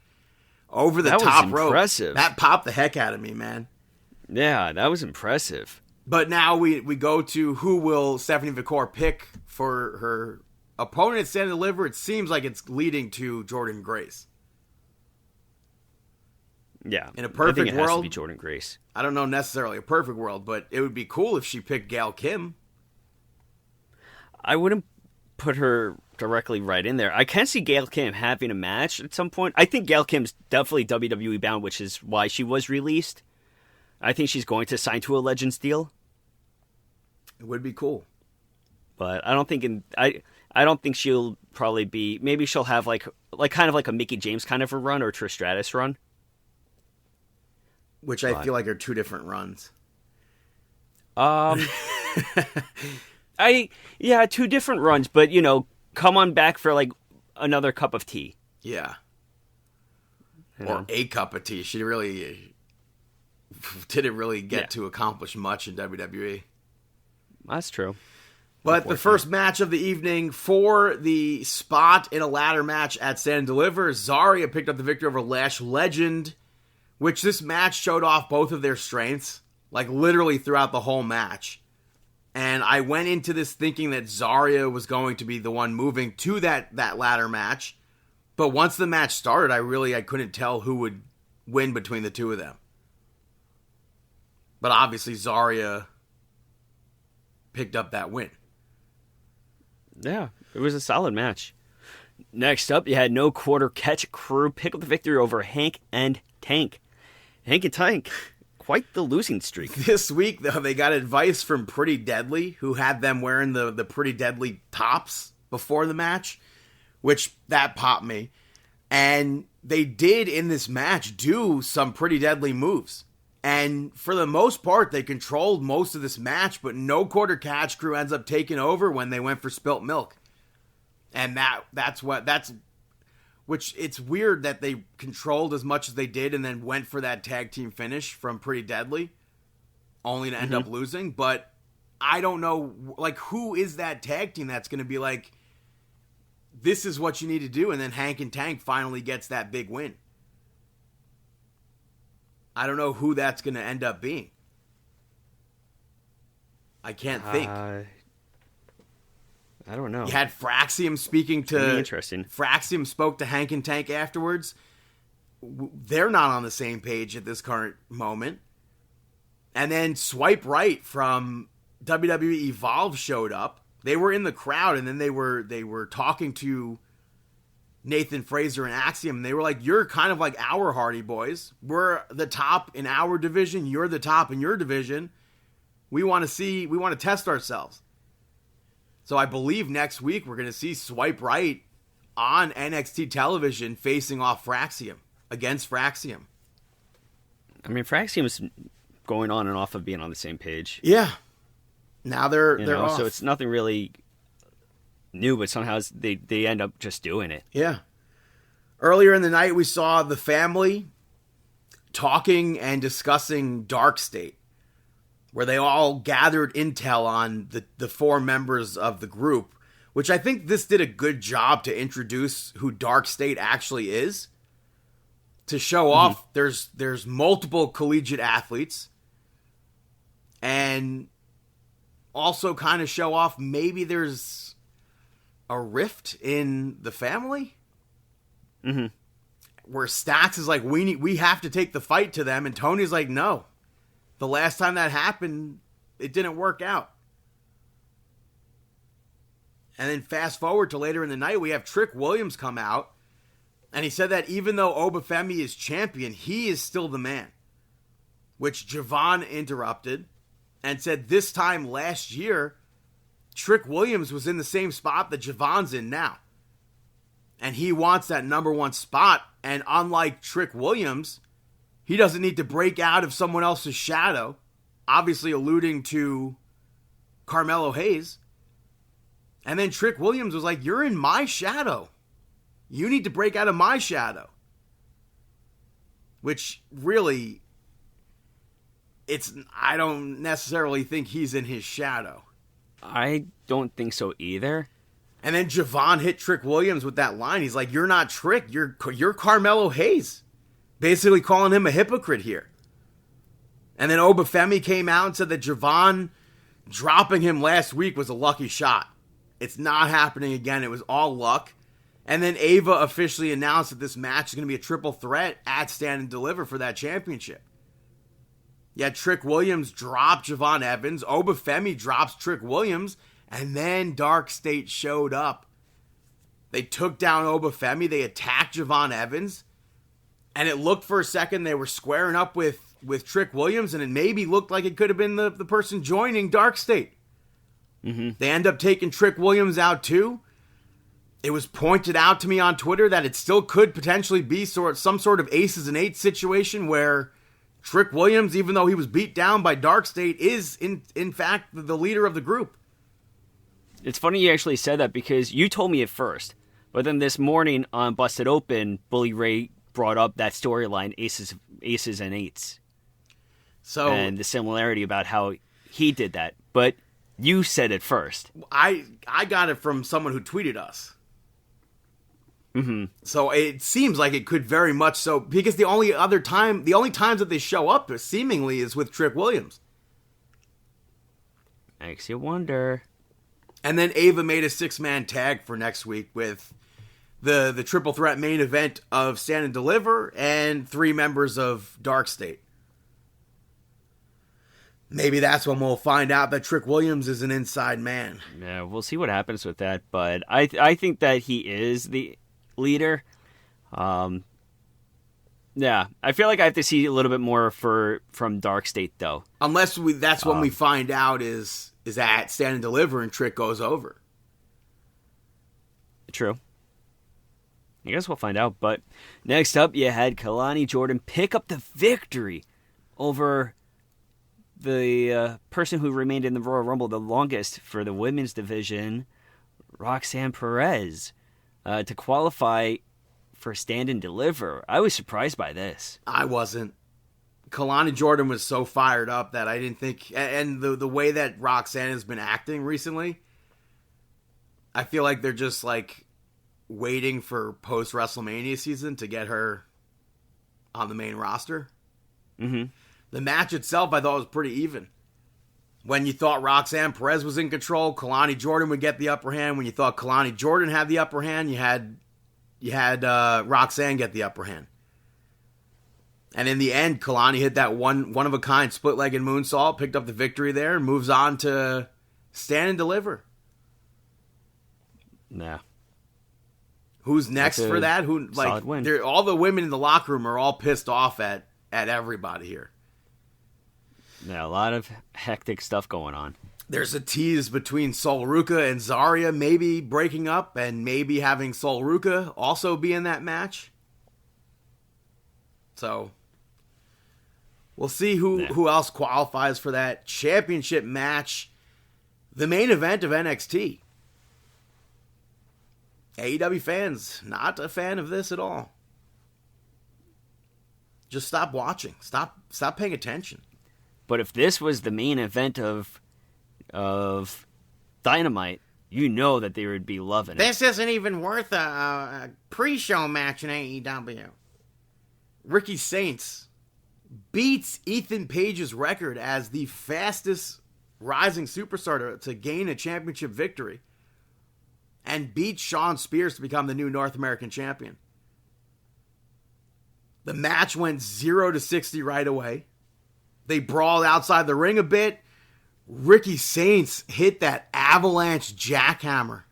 over the top rope. Impressive. That popped the heck out of me, man. Yeah, that was impressive. But now we go to who will Stephanie Vicor pick for her opponent at Stand and Deliver. It seems like it's leading to Jordynne Grace. Yeah. In a perfect I think it world, has to be Jordynne Grace. I don't know necessarily a perfect world, but it would be cool if she picked Gail Kim. I wouldn't put her directly right in there. I can see Gail Kim having a match at some point. I think Gail Kim's definitely WWE bound, which is why she was released. I think she's going to sign to a Legends deal. It would be cool. But I don't think I don't think she'll probably be. Maybe she'll have like kind of like a Mickie James kind of a run or Trish Stratus run, which I feel like are two different runs. Two different runs, but come on back for like another cup of tea. Yeah, or a cup of tea. She really didn't really get to accomplish much in WWE. That's true. But the first match of the evening for the spot in a ladder match at Stand and Deliver, Zarya picked up the victory over Lash Legend, which this match showed off both of their strengths, like literally throughout the whole match. And I went into this thinking that Zarya was going to be the one moving to that ladder match. But once the match started, I couldn't tell who would win between the two of them. But obviously Zarya picked up that win. Yeah, it was a solid match. Next up, you had No Quarter Catch Crew pick up the victory over Hank and Tank. Hank and Tank, quite the losing streak. This week, though, they got advice from Pretty Deadly, who had them wearing the Pretty Deadly tops before the match, which that popped me. And they did in this match do some pretty deadly moves. And for the most part, they controlled most of this match, but no quarter catch crew ends up taking over when they went for spilt milk. And which it's weird that they controlled as much as they did and then went for that tag team finish from Pretty Deadly, only to end up losing. But I don't know, like, who is that tag team that's going to be like, this is what you need to do, and then Hank and Tank finally gets that big win. I don't know who that's going to end up being. I can't think. I don't know. You had Fraxium speaking to... Interesting. Fraxium spoke to Hank and Tank afterwards. They're not on the same page at this current moment. And then Swipe Right from WWE Evolve showed up. They were in the crowd, and then they were talking to Nathan Fraser and Axiom. And they were like, you're kind of like our Hardy Boys. We're the top in our division. You're the top in your division. We want to test ourselves. So I believe next week we're going to see Swipe Right on NXT television facing off Fraxium, against Fraxium. I mean, Fraxium's going on and off of being on the same page. Yeah. Now they're off. So it's nothing really new, but somehow they end up just doing it. Yeah. Earlier in the night, we saw the family talking and discussing Dark State, where they all gathered intel on the four members of the group, which I think this did a good job to introduce who Dark State actually is. To show off, there's multiple collegiate athletes, and also kind of show off maybe there's a rift in the family. Mm-hmm. Where Stax is like, we have to take the fight to them, and Tony's like, no. The last time that happened, it didn't work out. And then fast forward to later in the night, we have Trick Williams come out, and he said that even though Obafemi is champion, he is still the man. Which Javon interrupted and said this time last year, Trick Williams was in the same spot that Javon's in now. And he wants that number one spot. And unlike Trick Williams, he doesn't need to break out of someone else's shadow. Obviously alluding to Carmelo Hayes. And then Trick Williams was like, you're in my shadow. You need to break out of my shadow. Which really, I don't necessarily think he's in his shadow. I don't think so either. And then Javon hit Trick Williams with that line. He's like, you're not Trick, you're Carmelo Hayes. Basically calling him a hypocrite here. And then Obafemi came out and said that Javon dropping him last week was a lucky shot. It's not happening again. It was all luck. And then Ava officially announced that this match is going to be a triple threat at Stand and Deliver for that championship. Yeah, Trick Williams dropped Javon Evans. Obafemi drops Trick Williams. And then Dark State showed up. They took down Obafemi. They attacked Javon Evans. And it looked for a second they were squaring up with Trick Williams. And it maybe looked like it could have been the person joining Dark State. Mm-hmm. They end up taking Trick Williams out too. It was pointed out to me on Twitter that it still could potentially be some sort of aces and eights situation where Trick Williams, even though he was beat down by Dark State, is in fact the leader of the group. It's funny you actually said that because you told me at first. But then this morning on Busted Open, Bully Ray brought up that storyline, aces and eights. So, and the similarity about how he did that. But you said it first. I got it from someone who tweeted us. Mm-hmm. So it seems like it could very much so, because the only times that they show up seemingly is with Trick Williams. Makes you wonder. And then Ava made a 6-man tag for next week with the triple threat main event of Stand and Deliver and 3 members of Dark State. Maybe that's when we'll find out that Trick Williams is an inside man. Yeah, we'll see what happens with that. But I think that he is the leader. Yeah, I feel like I have to see a little bit more from Dark State, though. Unless that's when we find out is at Stand and Deliver and Trick goes over. True. I guess we'll find out. But next up, you had Kalani Jordan pick up the victory over the person who remained in the Royal Rumble the longest for the women's division, Roxanne Perez, to qualify for Stand and Deliver. I was surprised by this. I wasn't. Kalani Jordan was so fired up that I didn't think... And the way that Roxanne has been acting recently, I feel like they're just like waiting for post-WrestleMania season to get her on the main roster. Mm-hmm. The match itself, I thought, was pretty even. When you thought Roxanne Perez was in control, Kalani Jordan would get the upper hand. When you thought Kalani Jordan had the upper hand, you had Roxanne get the upper hand. And in the end, Kalani hit that one-of-a-kind split-legged moonsault, picked up the victory there, and moves on to Stand and Deliver. Nah. Who's next for that? Solid win. All the women in the locker room are all pissed off at everybody here. Yeah, a lot of hectic stuff going on. There's a tease between Sol Ruca and Zarya maybe breaking up and maybe having Sol Ruca also be in that match. So, we'll see who else qualifies for that championship match. The main event of NXT. AEW fans, not a fan of this at all. Just stop watching. Stop paying attention. But if this was the main event of Dynamite, you know that they would be loving it. This isn't even worth a pre-show match in AEW. Ricky Saints beats Ethan Page's record as the fastest rising superstar to gain a championship victory and beats Shawn Spears to become the new North American champion. The match went 0-60 right away. They brawled outside the ring a bit. Ricky Saints hit that avalanche jackhammer,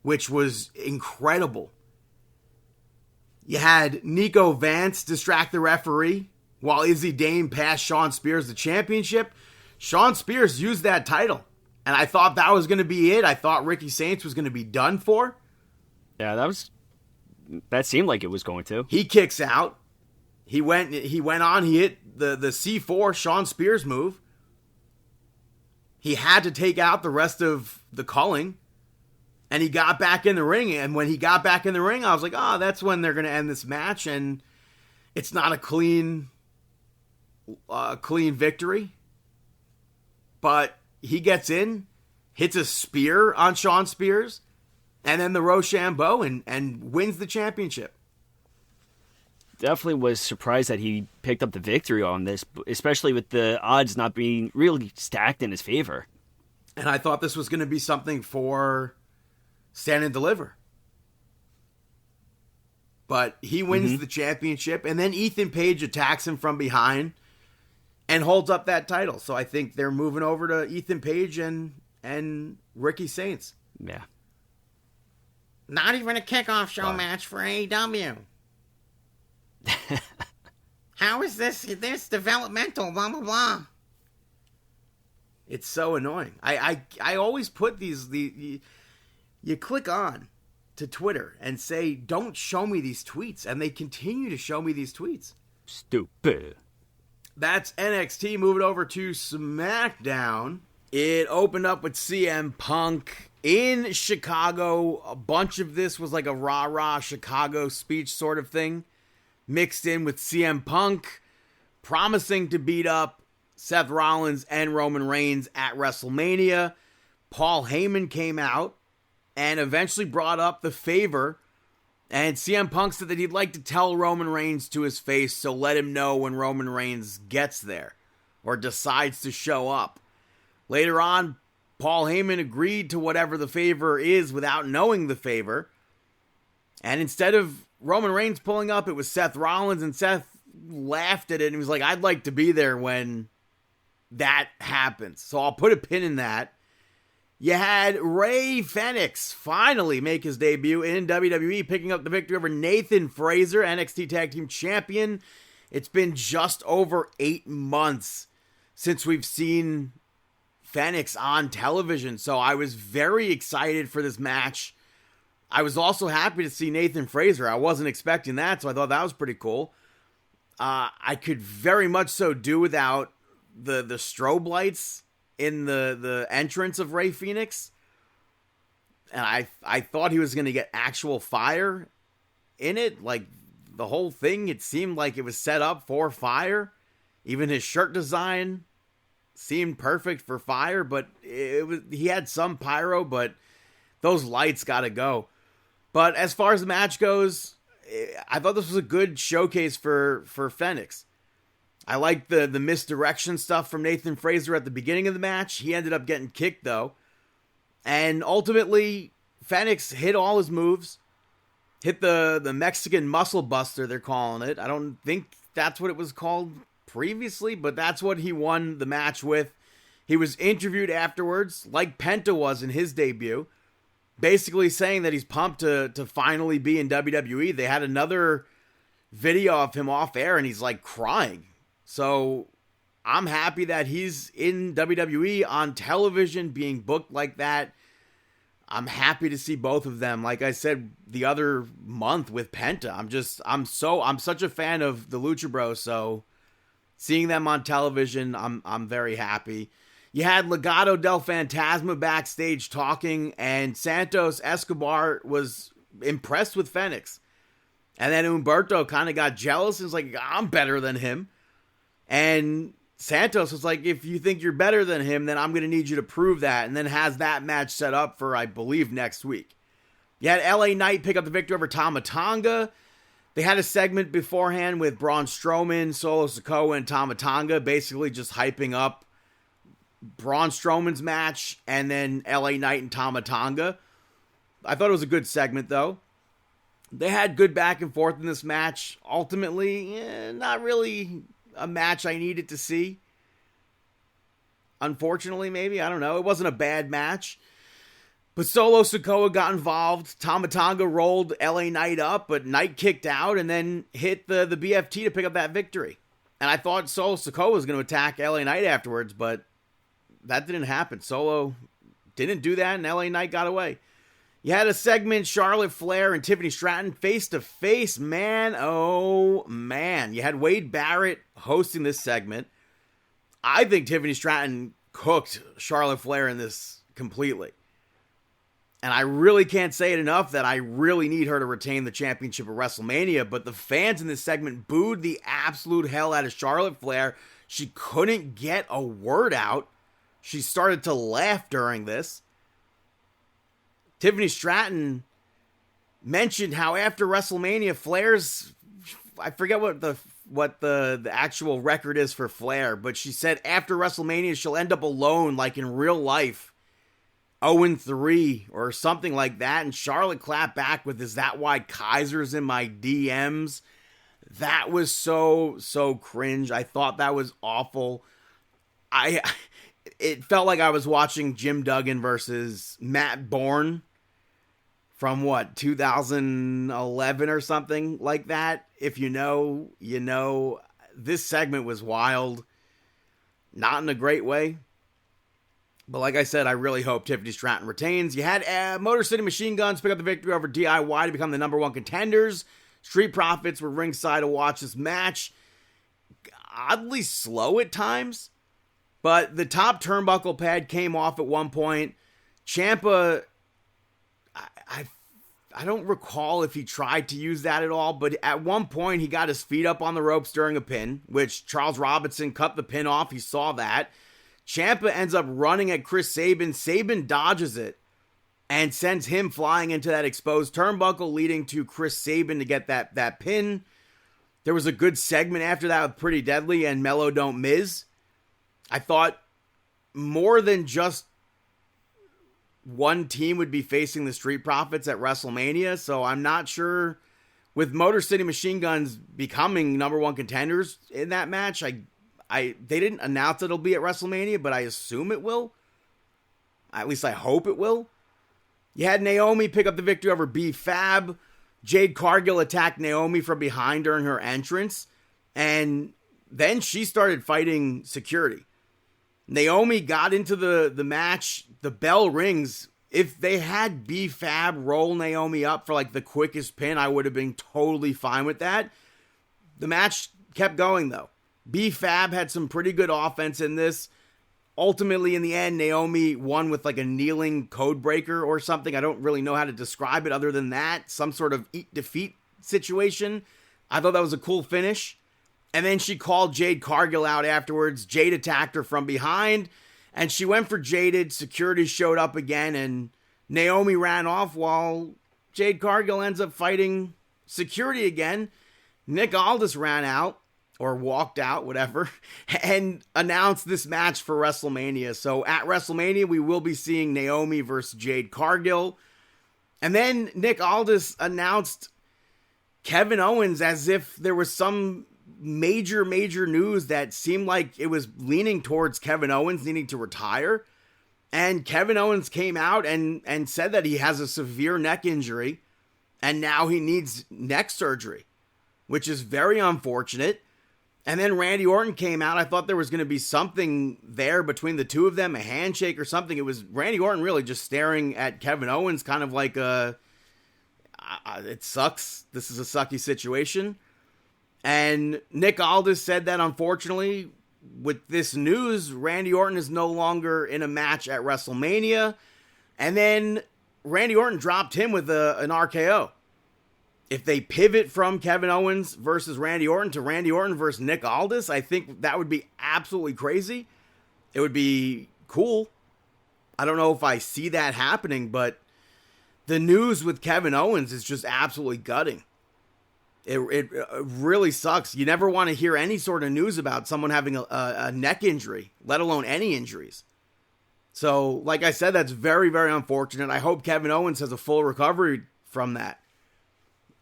which was incredible. You had Nico Vance distract the referee while Izzy Dame passed Shawn Spears the championship. Shawn Spears used that title, and I thought that was going to be it. I thought Ricky Saints was going to be done for. Yeah, that seemed like it was going to. He kicks out. He went on. He hit the C4 Shawn Spears move. He had to take out the rest of the culling. And he got back in the ring. And when he got back in the ring, I was like, oh, that's when they're going to end this match. And it's not a clean victory. But he gets in, hits a spear on Shawn Spears, and then the Rochambeau and wins the championship. Definitely was surprised that he picked up the victory on this, especially with the odds not being really stacked in his favor. And I thought this was going to be something for Stand and Deliver. But he wins the championship, and then Ethan Page attacks him from behind and holds up that title. So I think they're moving over to Ethan Page and Ricky Saints. Yeah. Not even a kickoff show match for AEW. How is this developmental, blah, blah, blah. It's so annoying. I always put you click on to Twitter and say, don't show me these tweets. And they continue to show me these tweets. Stupid. That's NXT. Moving over to SmackDown. It opened up with CM Punk in Chicago. A bunch of this was like a rah-rah Chicago speech sort of thing, mixed in with CM Punk promising to beat up Seth Rollins and Roman Reigns at WrestleMania. Paul Heyman came out and eventually brought up the favor, and CM Punk said that he'd like to tell Roman Reigns to his face, so let him know when Roman Reigns gets there or decides to show up. Later on, Paul Heyman agreed to whatever the favor is without knowing the favor, and instead of Roman Reigns pulling up, it was Seth Rollins, and Seth laughed at it and was like, I'd like to be there when that happens. So I'll put a pin in that. You had Rey Fenix finally make his debut in WWE, picking up the victory over Nathan Frazer, NXT Tag Team Champion. It's been just over 8 months since we've seen Fenix on television, so I was very excited for this match. I was also happy to see Nathan Frazer. I wasn't expecting that, so I thought that was pretty cool. I could very much so do without the strobe lights in the entrance of Rey Fenix. And I thought he was going to get actual fire in it. Like, the whole thing, it seemed like it was set up for fire. Even his shirt design seemed perfect for fire, but he had some pyro, but those lights got to go. But as far as the match goes, I thought this was a good showcase for Fenix. I liked the misdirection stuff from Nathan Frazer at the beginning of the match. He ended up getting kicked, though. And ultimately, Fenix hit all his moves. Hit the Mexican Muscle Buster, they're calling it. I don't think that's what it was called previously, but that's what he won the match with. He was interviewed afterwards, like Penta was in his debut, basically saying that he's pumped to finally be in WWE. They had another video of him off air, and he's like crying. So I'm happy that he's in WWE on television, being booked like that. I'm happy to see both of them. Like I said the other month with Penta, I'm such a fan of the Lucha Bros, so seeing them on television, I'm very happy. You had Legado del Fantasma backstage talking, and Santos Escobar was impressed with Fenix. And then Humberto kind of got jealous and was like, I'm better than him. And Santos was like, if you think you're better than him, then I'm going to need you to prove that. And then has that match set up for, I believe, next week. You had LA Knight pick up the victory over Tama Tonga. They had a segment beforehand with Braun Strowman, Solo Sikoa, and Tama Tonga, basically just hyping up Braun Strowman's match and then LA Knight and Tama Tonga. I thought it was a good segment, though. They had good back and forth in this match. Ultimately, not really a match I needed to see. Unfortunately, maybe. I don't know. It wasn't a bad match. But Solo Sikoa got involved. Tama Tonga rolled LA Knight up, but Knight kicked out and then hit the BFT to pick up that victory. And I thought Solo Sikoa was going to attack LA Knight afterwards, but that didn't happen. Solo didn't do that, and LA Knight got away. You had a segment, Charlotte Flair and Tiffany Stratton face-to-face. Man, oh man. You had Wade Barrett hosting this segment. I think Tiffany Stratton cooked Charlotte Flair in this completely. And I really can't say it enough that I really need her to retain the championship at WrestleMania, but the fans in this segment booed the absolute hell out of Charlotte Flair. She couldn't get a word out. She started to laugh during this. Tiffany Stratton mentioned how after WrestleMania, Flair's, I forget what the actual record is for Flair, but she said after WrestleMania, she'll end up alone like in real life, 0-3 or something like that. And Charlotte clapped back with, is that why Kaiser's in my DMs? That was so cringe. I thought that was awful. It felt like I was watching Jim Duggan versus Matt Bourne from 2011 or something like that. If you know, you know. This segment was wild. Not in a great way. But like I said, I really hope Tiffany Stratton retains. You had Motor City Machine Guns pick up the victory over DIY to become the number one contenders. Street Profits were ringside to watch this match. Oddly slow at times. But the top turnbuckle pad came off at one point. Ciampa, I don't recall if he tried to use that at all, but at one point he got his feet up on the ropes during a pin, which Charles Robinson cut the pin off. He saw that. Ciampa ends up running at Chris Sabin. Sabin dodges it and sends him flying into that exposed turnbuckle, leading to Chris Sabin to get that pin. There was a good segment after that with Pretty Deadly and Mellow Don't Miz. I thought more than just one team would be facing the Street Profits at WrestleMania, so I'm not sure. With Motor City Machine Guns becoming number one contenders in that match, they didn't announce it'll be at WrestleMania, but I assume it will. At least I hope it will. You had Naomi pick up the victory over B-Fab. Jade Cargill attacked Naomi from behind during her entrance, and then she started fighting security. Naomi got into the match. The bell rings. If they had B-Fab roll Naomi up for like the quickest pin, I would have been totally fine with that. The match kept going though. B-Fab had some pretty good offense in this. Ultimately, in the end, Naomi won with like a kneeling code breaker or something. I don't really know how to describe it other than that. Some sort of eat defeat situation. I thought that was a cool finish. And then she called Jade Cargill out afterwards. Jade attacked her from behind. And she went for Jaded. Security showed up again. And Naomi ran off while Jade Cargill ends up fighting security again. Nick Aldis ran out. Or walked out, whatever, and announced this match for WrestleMania. So at WrestleMania, we will be seeing Naomi versus Jade Cargill. And then Nick Aldis announced Kevin Owens as if there was some major news that seemed like it was leaning towards Kevin Owens needing to retire. And Kevin Owens came out and said that he has a severe neck injury and now he needs neck surgery, which is very unfortunate. And then Randy Orton came out. I thought there was going to be something there between the two of them, a handshake or something. It was Randy Orton really just staring at Kevin Owens, kind of like it sucks. This is a sucky situation. And Nick Aldis said that unfortunately, with this news, Randy Orton is no longer in a match at WrestleMania. And then Randy Orton dropped him with an RKO. If they pivot from Kevin Owens versus Randy Orton to Randy Orton versus Nick Aldis, I think that would be absolutely crazy. It would be cool. I don't know if I see that happening, but the news with Kevin Owens is just absolutely gutting. It really sucks. You never want to hear any sort of news about someone having a neck injury, let alone any injuries. So, like I said, that's very, very unfortunate. I hope Kevin Owens has a full recovery from that.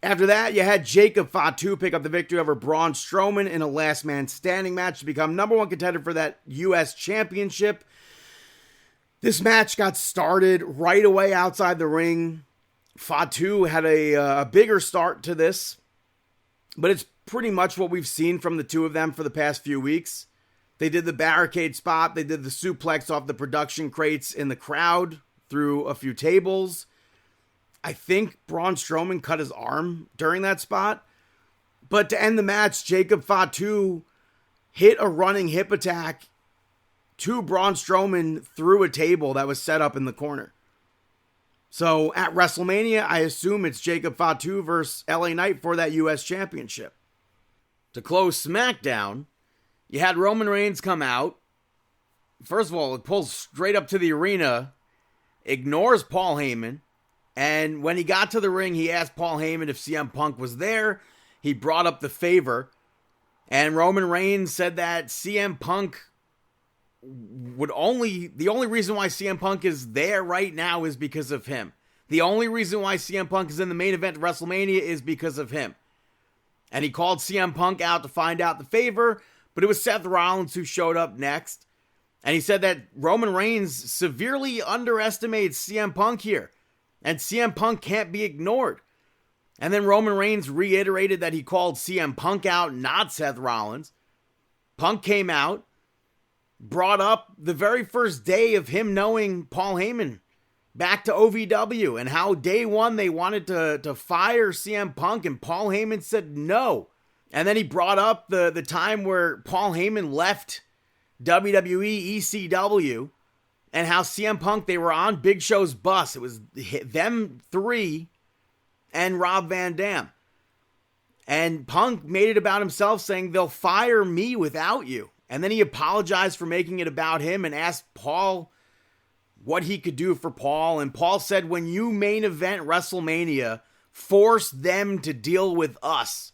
After that, you had Jacob Fatu pick up the victory over Braun Strowman in a last man standing match to become number one contender for that U.S. Championship. This match got started right away outside the ring. Fatu had a bigger start to this, but it's pretty much what we've seen from the two of them for the past few weeks. They did the barricade spot. They did the suplex off the production crates in the crowd through a few tables. I think Braun Strowman cut his arm during that spot. But to end the match, Jacob Fatu hit a running hip attack to Braun Strowman through a table that was set up in the corner. So at WrestleMania, I assume it's Jacob Fatu versus LA Knight for that U.S. Championship. To close SmackDown, you had Roman Reigns come out. First of all, it pulls straight up to the arena, ignores Paul Heyman. And when he got to the ring, he asked Paul Heyman if CM Punk was there. He brought up the favor. And Roman Reigns said that CM Punk the only reason why CM Punk is there right now is because of him. The only reason why CM Punk is in the main event of WrestleMania is because of him. And he called CM Punk out to find out the favor, but it was Seth Rollins who showed up next. And he said that Roman Reigns severely underestimates CM Punk here. And CM Punk can't be ignored. And then Roman Reigns reiterated that he called CM Punk out, not Seth Rollins. Punk came out, brought up the very first day of him knowing Paul Heyman back to OVW and how day one they wanted to fire CM Punk and Paul Heyman said no. And then he brought up the time where Paul Heyman left WWE ECW. And how CM Punk, they were on Big Show's bus. It was them three and Rob Van Dam. And Punk made it about himself, saying, they'll fire me without you. And then he apologized for making it about him and asked Paul what he could do for Paul. And Paul said, when you main event WrestleMania, force them to deal with us.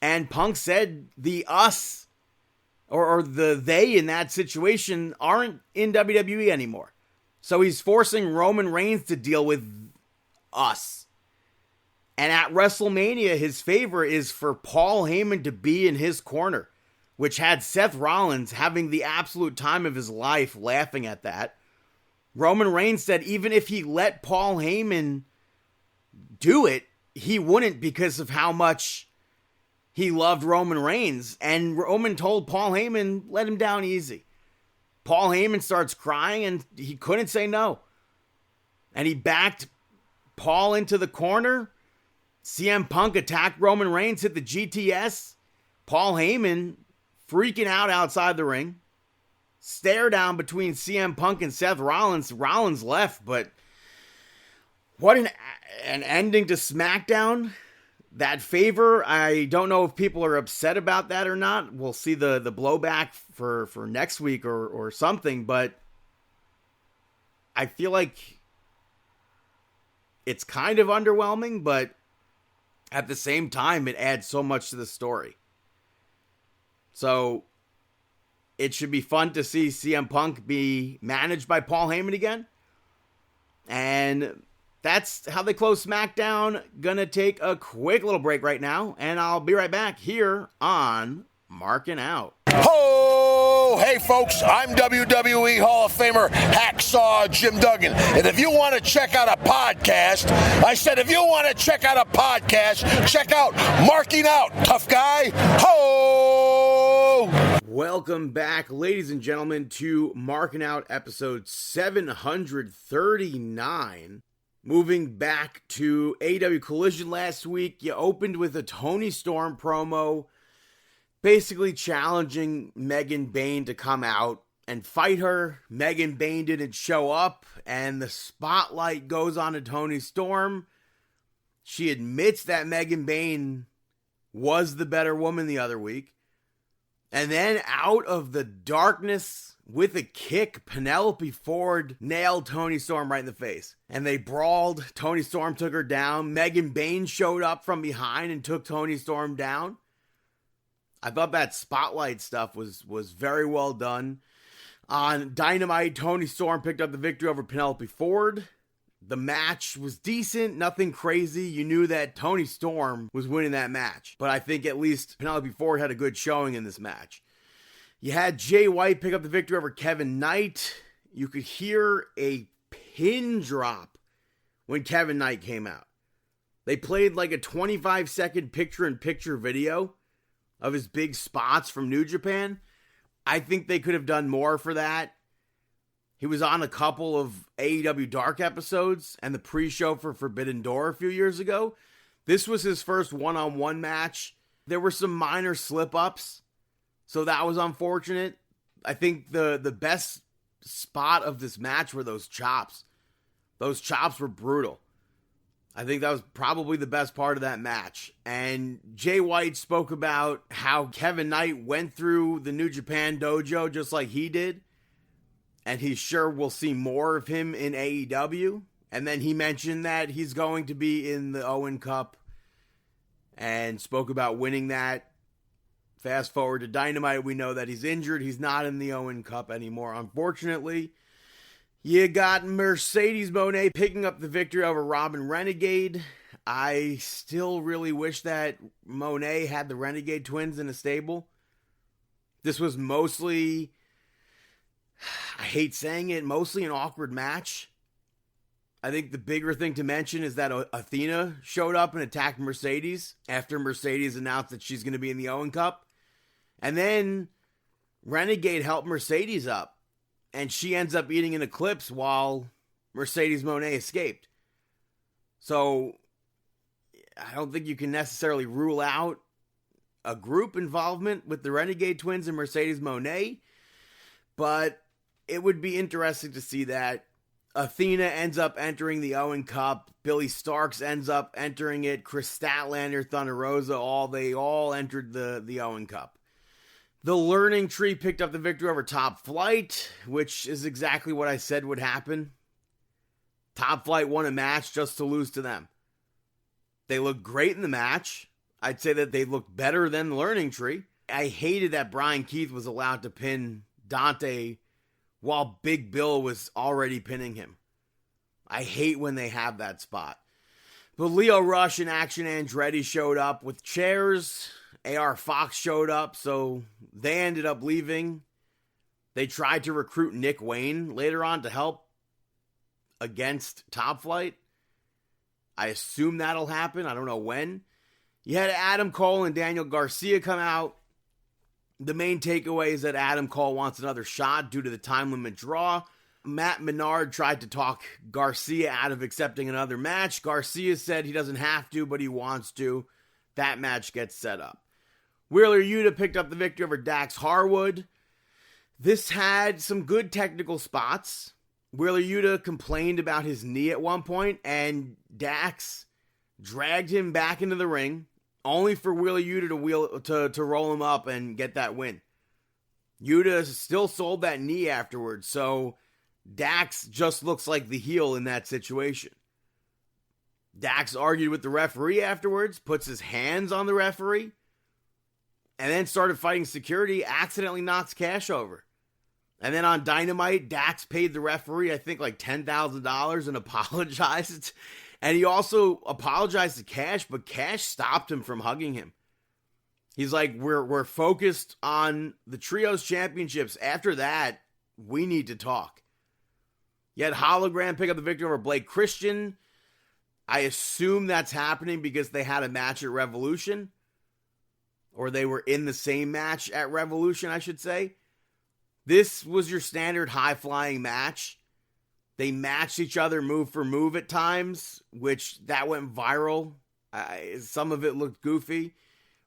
And Punk said the us or the they in that situation aren't in WWE anymore. So he's forcing Roman Reigns to deal with us. And at WrestleMania, his favor is for Paul Heyman to be in his corner, which had Seth Rollins having the absolute time of his life laughing at that. Roman Reigns said even if he let Paul Heyman do it, he wouldn't because of how much he loved Roman Reigns, and Roman told Paul Heyman, let him down easy. Paul Heyman starts crying, and he couldn't say no. and he backed Paul into the corner. CM Punk attacked Roman Reigns, hit the GTS. Paul Heyman freaking out outside the ring. Stare down between CM Punk and Seth Rollins. Rollins left, but what an ending to SmackDown. That favor, I don't know if people are upset about that or not. We'll see the blowback for next week or something, but I feel like it's kind of underwhelming, but at the same time, it adds so much to the story. So it should be fun to see CM Punk be managed by Paul Heyman again. And that's how they close SmackDown. Gonna take a quick little break right now, and I'll be right back here on Markin Out. Ho! Hey folks, I'm WWE Hall of Famer Hacksaw Jim Duggan. And if you want to check out a podcast, I said if you want to check out a podcast, check out Markin Out, tough guy. Ho! Welcome back, ladies and gentlemen, to Markin Out episode 739. Moving back to AEW Collision last week, you opened with a Toni Storm promo, basically challenging Megan Bayne to come out and fight her. Megan Bayne didn't show up, and the spotlight goes on to Toni Storm. She admits that Megan Bayne was the better woman the other week. And then out of the darkness, with a kick, Penelope Ford nailed Toni Storm right in the face. And they brawled. Toni Storm took her down. Megan Bayne showed up from behind and took Toni Storm down. I thought that spotlight stuff was very well done. On Dynamite, Toni Storm picked up the victory over Penelope Ford. The match was decent, nothing crazy. You knew that Toni Storm was winning that match. But I think at least Penelope Ford had a good showing in this match. You had Jay White pick up the victory over Kevin Knight. You could hear a pin drop when Kevin Knight came out. They played like a 25-second picture-in-picture video of his big spots from New Japan. I think they could have done more for that. He was on a couple of AEW Dark episodes and the pre-show for Forbidden Door a few years ago. This was his first one-on-one match. There were some minor slip-ups, so that was unfortunate. I think the best spot of this match were those chops. Those chops were brutal. I think that was probably the best part of that match. And Jay White spoke about how Kevin Knight went through the New Japan dojo just like he did. And he's sure we'll see more of him in AEW. And then he mentioned that he's going to be in the Owen Cup and spoke about winning that. Fast forward to Dynamite, we know that he's injured. He's not in the Owen Cup anymore, unfortunately. You got Mercedes Moné picking up the victory over Robin Renegade. I still really wish that Moné had the Renegade twins in a stable. This was mostly, I hate saying it, mostly an awkward match. I think the bigger thing to mention is that Athena showed up and attacked Mercedes after Mercedes announced that she's going to be in the Owen Cup. And then Renegade helped Mercedes up. And she ends up eating an Eclipse while Mercedes Moné escaped. So I don't think you can necessarily rule out a group involvement with the Renegade twins and Mercedes Moné. But it would be interesting to see that. Athena ends up entering the Owen Cup. Billy Starks ends up entering it. Chris Statlander, Thunder Rosa, they all entered the Owen Cup. The Learning Tree picked up the victory over Top Flight, which is exactly what I said would happen. Top Flight won a match just to lose to them. They looked great in the match. I'd say that they looked better than the Learning Tree. I hated that Brian Keith was allowed to pin Dante while Big Bill was already pinning him. I hate when they have that spot. But Leo Rush and Action Andretti showed up with chairs. AR Fox showed up, so they ended up leaving. They tried to recruit Nick Wayne later on to help against Top Flight. I assume that'll happen. I don't know when. You had Adam Cole and Daniel Garcia come out. The main takeaway is that Adam Cole wants another shot due to the time limit draw. Matt Menard tried to talk Garcia out of accepting another match. Garcia said he doesn't have to, but he wants to. That match gets set up. Wheeler Yuta picked up the victory over Dax Harwood. This had some good technical spots. Wheeler Yuta complained about his knee at one point, and Dax dragged him back into the ring, only for Wheeler Yuta to roll him up and get that win. Yuta still sold that knee afterwards, so Dax just looks like the heel in that situation. Dax argued with the referee afterwards, puts his hands on the referee, and then started fighting security, accidentally knocks Cash over. And then on Dynamite, Dax paid the referee, I think, like $10,000 and apologized. And he also apologized to Cash, but Cash stopped him from hugging him. He's like, we're focused on the Trios Championships. After that, we need to talk. Yet Hologram pick up the victory over Blake Christian. I assume that's happening because they had a match at Revolution. Or they were in the same match at Revolution, I should say. This was your standard high-flying match. They matched each other move for move at times, which that went viral. Some of it looked goofy.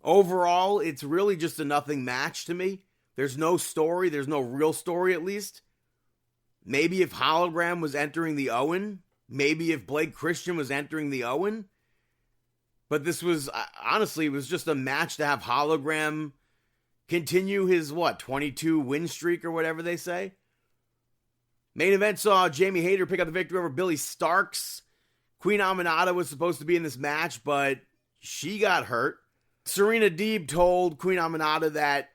Overall, it's really just a nothing match to me. There's no story. There's no real story, at least. Maybe if Hologram was entering the Owen. Maybe if Blake Christian was entering the Owen. But this was, honestly, it was just a match to have Hologram continue his, 22 win streak or whatever they say. Main event saw Jamie Hayter pick up the victory over Billy Starks. Queen Aminata was supposed to be in this match, but she got hurt. Serena Deeb told Queen Aminata that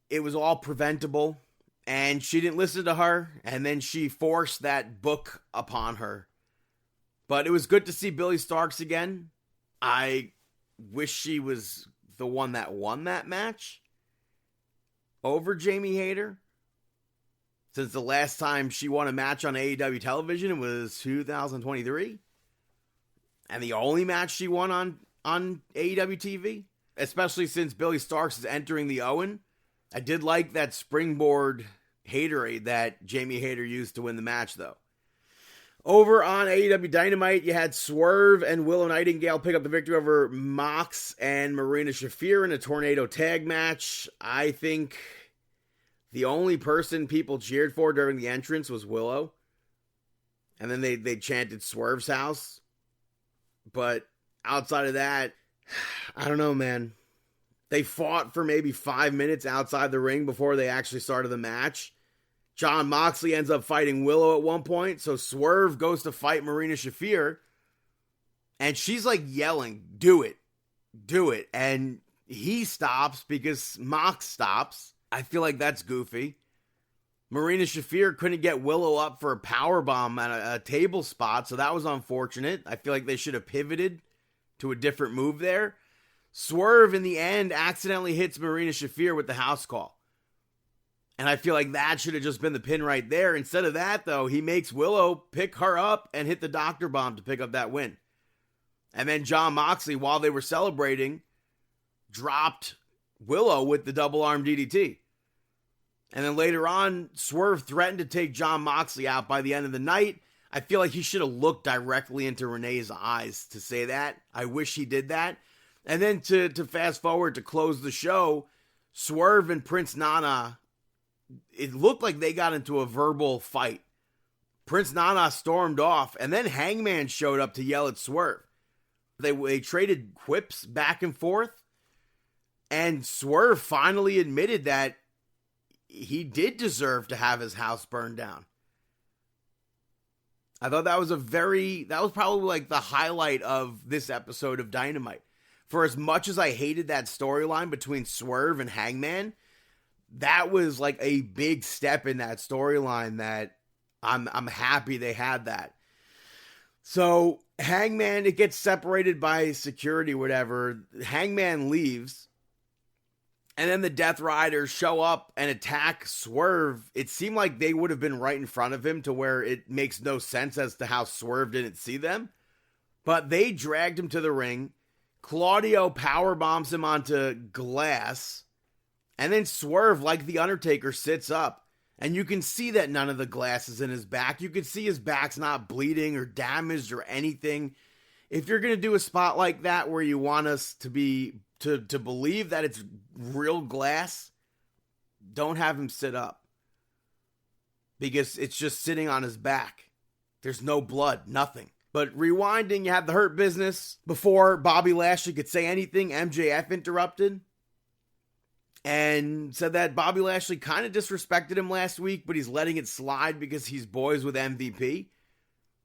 it was all preventable, and she didn't listen to her, and then she forced that book upon her. But it was good to see Billy Starks again. I wish she was the one that won that match over Jamie Hayter, since the last time she won a match on AEW television was 2023. And the only match she won on AEW TV, especially since Billy Starks is entering the Owen. I did like that springboard Haterade that Jamie Hayter used to win the match, though. Over on AEW Dynamite, you had Swerve and Willow Nightingale pick up the victory over Mox and Marina Shafir in a tornado tag match. I think the only person people cheered for during the entrance was Willow. And then they chanted Swerve's house. But outside of that, I don't know, man. They fought for maybe 5 minutes outside the ring before they actually started the match. Jon Moxley ends up fighting Willow at one point, so Swerve goes to fight Marina Shafir, and she's like yelling, do it, and he stops because Mox stops. I feel like that's goofy. Marina Shafir couldn't get Willow up for a powerbomb at a table spot, so that was unfortunate. I feel like they should have pivoted to a different move there. Swerve, in the end, accidentally hits Marina Shafir with the house call. And I feel like that should have just been the pin right there. Instead of that, though, he makes Willow pick her up and hit the Doctor Bomb to pick up that win. And then Jon Moxley, while they were celebrating, dropped Willow with the double arm DDT. And then later on, Swerve threatened to take Jon Moxley out by the end of the night. I feel like he should have looked directly into Renee's eyes to say that. I wish he did that. And then to fast forward to close the show, Swerve and Prince Nana, it looked like they got into a verbal fight. Prince Nana stormed off, and then Hangman showed up to yell at Swerve. They traded quips back and forth, and Swerve finally admitted that he did deserve to have his house burned down. I thought that was probably like the highlight of this episode of Dynamite. For as much as I hated that storyline between Swerve and Hangman, that was like a big step in that storyline that I'm happy they had that. So Hangman, it gets separated by security, whatever. Hangman leaves. And then the Death Riders show up and attack Swerve. It seemed like they would have been right in front of him to where it makes no sense as to how Swerve didn't see them. But they dragged him to the ring. Claudio powerbombs him onto glass. And then Swerve, like The Undertaker, sits up. And you can see that none of the glass is in his back. You can see his back's not bleeding or damaged or anything. If you're going to do a spot like that where you want us to believe that it's real glass, don't have him sit up. Because it's just sitting on his back. There's no blood, nothing. But rewinding, you have the Hurt Business. Before Bobby Lashley could say anything, MJF interrupted and said that Bobby Lashley kind of disrespected him last week, but he's letting it slide because he's boys with MVP.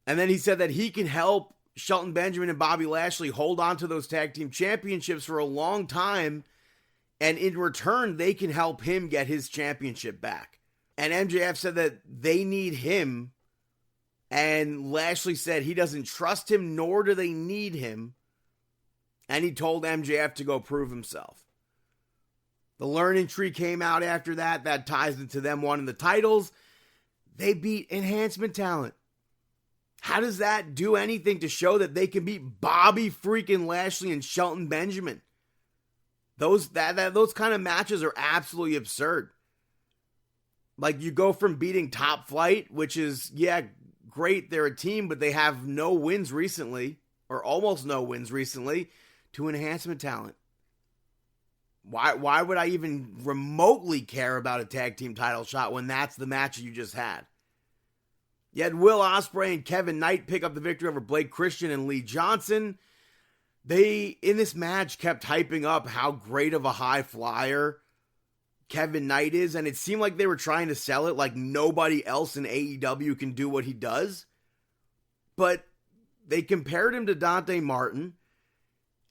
And then he said that he can help Shelton Benjamin and Bobby Lashley hold on to those tag team championships for a long time, and in return, they can help him get his championship back. And MJF said that they need him, and Lashley said he doesn't trust him, nor do they need him, and he told MJF to go prove himself. The learning tree came out after that. That ties into them wanting the titles. They beat Enhancement Talent. How does that do anything to show that they can beat Bobby freaking Lashley and Shelton Benjamin? Those kind of matches are absolutely absurd. Like, you go from beating Top Flight, which is, yeah, great, they're a team, but they have no wins recently, or almost no wins recently, to Enhancement Talent. Why would I even remotely care about a tag team title shot when that's the match you just had? You had Will Ospreay and Kevin Knight pick up the victory over Blake Christian and Lee Johnson. They, in this match, kept hyping up how great of a high flyer Kevin Knight is, and it seemed like they were trying to sell it like nobody else in AEW can do what he does. But they compared him to Dante Martin,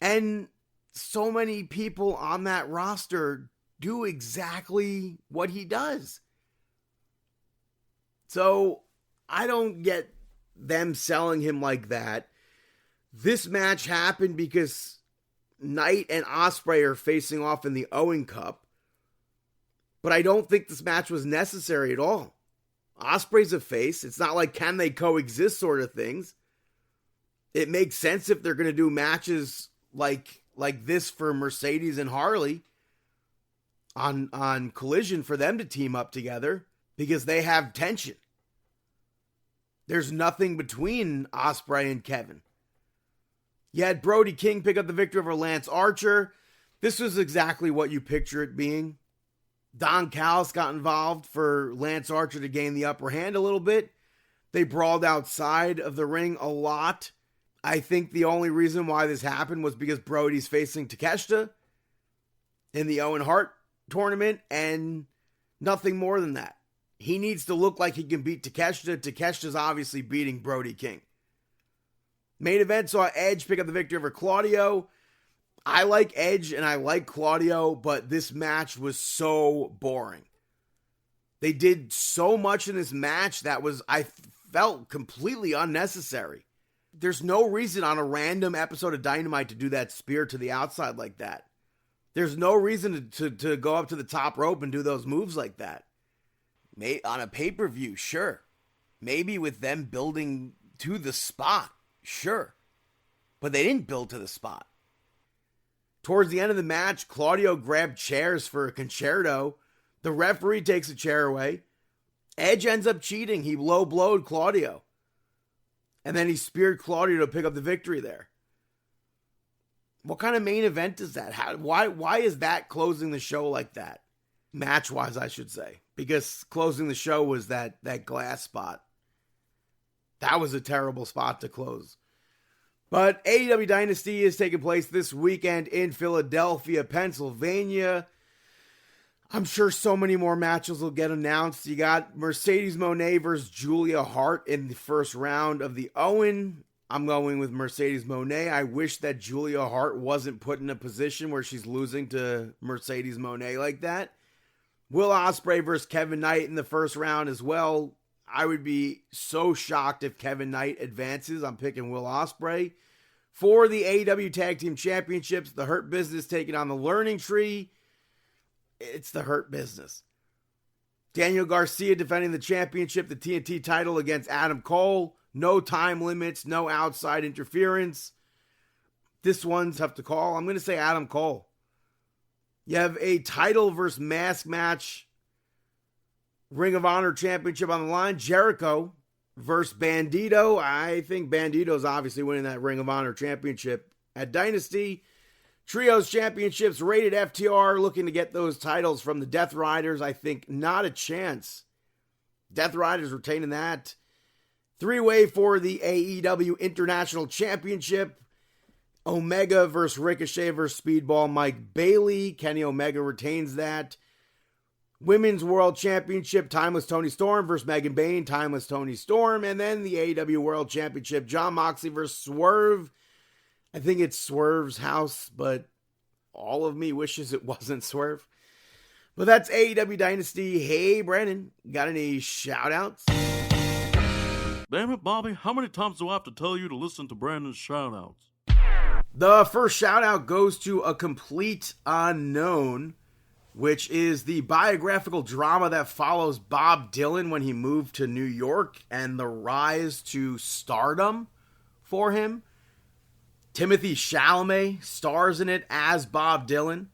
and so many people on that roster do exactly what he does. So I don't get them selling him like that. This match happened because Knight and Ospreay are facing off in the Owen Cup. But I don't think this match was necessary at all. Ospreay's a face. It's not like can they coexist sort of things. It makes sense if they're going to do matches like this for Mercedes and Harley on Collision for them to team up together because they have tension. There's nothing between Ospreay and Kevin. You had Brody King pick up the victory over Lance Archer. This was exactly what you picture it being. Don Callis got involved for Lance Archer to gain the upper hand a little bit. They brawled outside of the ring a lot. I think the only reason why this happened was because Brody's facing Takeshita in the Owen Hart tournament, and nothing more than that. He needs to look like he can beat Takeshita. Takeshita's obviously beating Brody King. Main event saw Edge pick up the victory over Claudio. I like Edge and I like Claudio, but this match was so boring. They did so much in this match that I felt completely unnecessary. There's no reason on a random episode of Dynamite to do that spear to the outside like that. There's no reason to go up to the top rope and do those moves like that. On a pay-per-view, sure. Maybe with them building to the spot, sure. But they didn't build to the spot. Towards the end of the match, Claudio grabbed chairs for a concerto. The referee takes a chair away. Edge ends up cheating. He low-blowed Claudio. And then he speared Claudio to pick up the victory there. What kind of main event is that? Why is that closing the show like that? Match-wise, I should say. Because closing the show was that glass spot. That was a terrible spot to close. But AEW Dynasty is taking place this weekend in Philadelphia, Pennsylvania. I'm sure so many more matches will get announced. You got Mercedes Moné versus Julia Hart in the first round of the Owen. I'm going with Mercedes Moné. I wish that Julia Hart wasn't put in a position where she's losing to Mercedes Moné like that. Will Ospreay versus Kevin Knight in the first round as well. I would be so shocked if Kevin Knight advances. I'm picking Will Ospreay. For the AEW Tag Team Championships, the Hurt Business taking on the Learning Tree. It's the Hurt Business. Daniel Garcia defending the championship, the TNT title against Adam Cole. No time limits, no outside interference. This one's tough to call. I'm going to say Adam Cole. You have a title versus mask match Ring of Honor Championship on the line. Jericho versus Bandito. I think Bandito's obviously winning that Ring of Honor Championship. At Dynasty, Trios Championships, Rated FTR looking to get those titles from the Death Riders. I think not a chance. Death Riders retaining that. Three-way for the AEW International Championship. Omega versus Ricochet versus Speedball Mike Bailey. Kenny Omega retains that. Women's World Championship, Timeless Toni Storm versus Megan Bayne, Timeless Toni Storm. And then the AEW World Championship, Jon Moxley versus Swerve. I think it's Swerve's house, but all of me wishes it wasn't Swerve. But that's AEW Dynasty. Hey, Brandon, got any shout-outs? Damn it, Bobby, how many times do I have to tell you to listen to Brandon's shout-outs? The first shout-out goes to A Complete Unknown, which is the biographical drama that follows Bob Dylan when he moved to New York and the rise to stardom for him. Timothy Chalamet stars in it as Bob Dylan.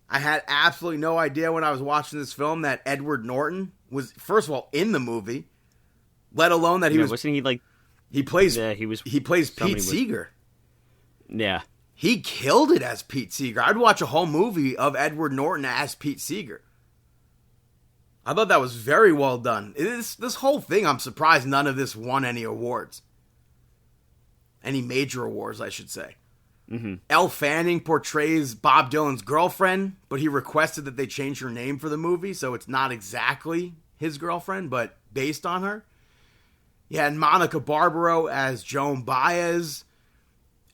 I had absolutely no idea when I was watching this film that Edward Norton was, first of all, in the movie, let alone that he was... Wasn't he like... He plays... Yeah, he plays Pete Seeger. Yeah. He killed it as Pete Seeger. I'd watch a whole movie of Edward Norton as Pete Seeger. I thought that was very well done. This whole thing, I'm surprised none of this won any awards. Any major awards, I should say. Mm-hmm. Elle Fanning portrays Bob Dylan's girlfriend, but he requested that they change her name for the movie, so it's not exactly his girlfriend, but based on her. You had Monica Barbaro as Joan Baez.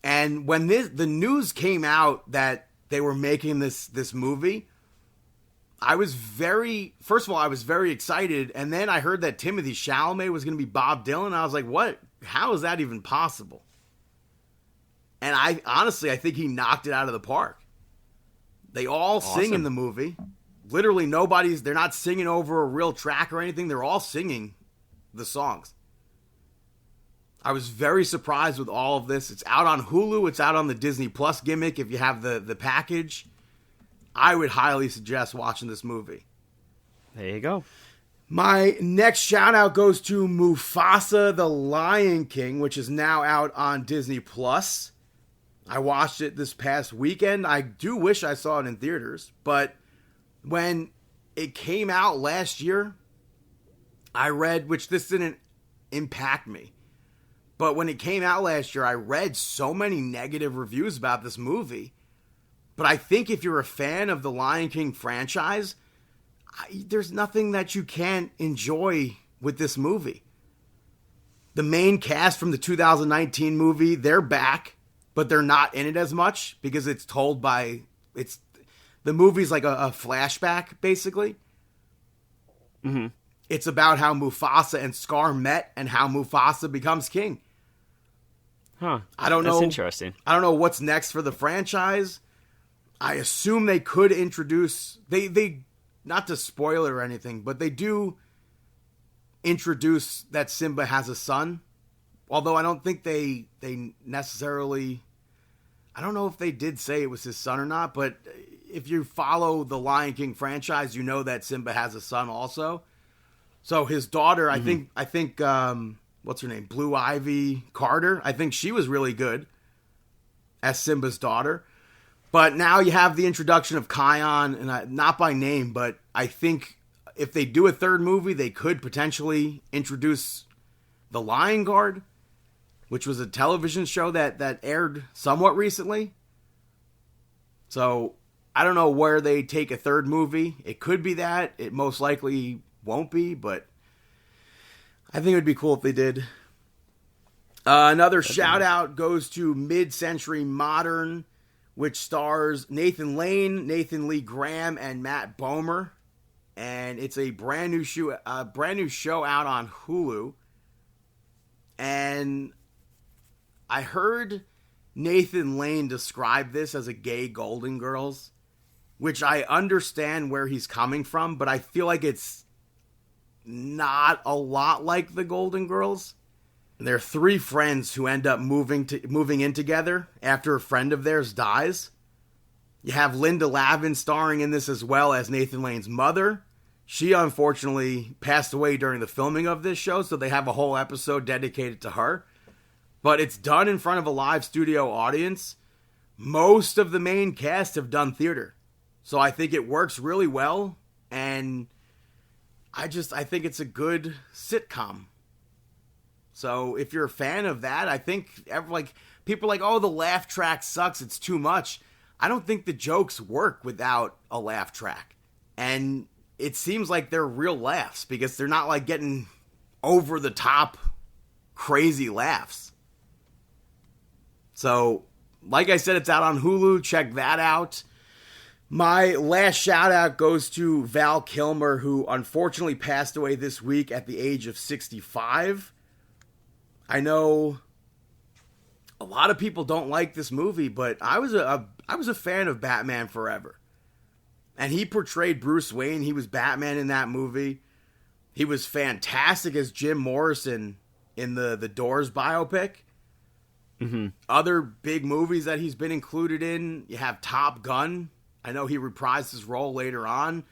And when the news came out that they were making this movie, I was first of all, I was very excited. And then I heard that Timothy Chalamet was going to be Bob Dylan. I was like, what? How is that even possible? And I think he knocked it out of the park. They all sing in the movie. Literally they're not singing over a real track or anything. They're all singing the songs. I was very surprised with all of this. It's out on Hulu. It's out on the Disney Plus gimmick if you have the package. I would highly suggest watching this movie. There you go. My next shout out goes to Mufasa the Lion King, which is now out on Disney Plus. I watched it this past weekend. I do wish I saw it in theaters, but when it came out last year, I read, which this didn't impact me, but when it came out last year, I read so many negative reviews about this movie. But I think if you're a fan of the Lion King franchise, there's nothing that you can't enjoy with this movie. The main cast from the 2019 movie, they're back, but they're not in it as much because it's told by... the movie's like a flashback, basically. Mm-hmm. It's about how Mufasa and Scar met and how Mufasa becomes king. Huh. I don't know. That's interesting. I don't know what's next for the franchise. I assume they could introduce... They not to spoil it or anything, but they do introduce that Simba has a son. Although I don't think they necessarily... I don't know if they did say it was his son or not, but if you follow the Lion King franchise, you know that Simba has a son also. So his daughter, Mm-hmm. I think, what's her name? Blue Ivy Carter. I think she was really good as Simba's daughter. But now you have the introduction of Kion, and not by name, but I think if they do a third movie, they could potentially introduce the Lion Guard, which was a television show that aired somewhat recently. So I don't know where they take a third movie. It could be that. It most likely won't be, but I think it would be cool if they did. Another shout out goes to Mid-Century Modern, which stars Nathan Lane, Nathan Lee Graham, and Matt Bomer. And it's a brand new show out on Hulu. And I heard Nathan Lane describe this as a gay Golden Girls, which I understand where he's coming from, but I feel like it's not a lot like the Golden Girls. There are three friends who end up moving in together after a friend of theirs dies. You have Linda Lavin starring in this as well as Nathan Lane's mother. She unfortunately passed away during the filming of this show, so they have a whole episode dedicated to her. But it's done in front of a live studio audience. Most of the main cast have done theater. So I think it works really well, and I think it's a good sitcom. So if you're a fan of that, I think people are like, oh, the laugh track sucks, it's too much. I don't think the jokes work without a laugh track. And it seems like they're real laughs because they're not like getting over the top crazy laughs. So, like I said, it's out on Hulu. Check that out. My last shout out goes to Val Kilmer, who unfortunately passed away this week at the age of 65. I know a lot of people don't like this movie, but I was a fan of Batman Forever. And he portrayed Bruce Wayne. He was Batman in that movie. He was fantastic as Jim Morrison in the Doors biopic. Mm-hmm. Other big movies that he's been included in, you have Top Gun. I know he reprised his role later on.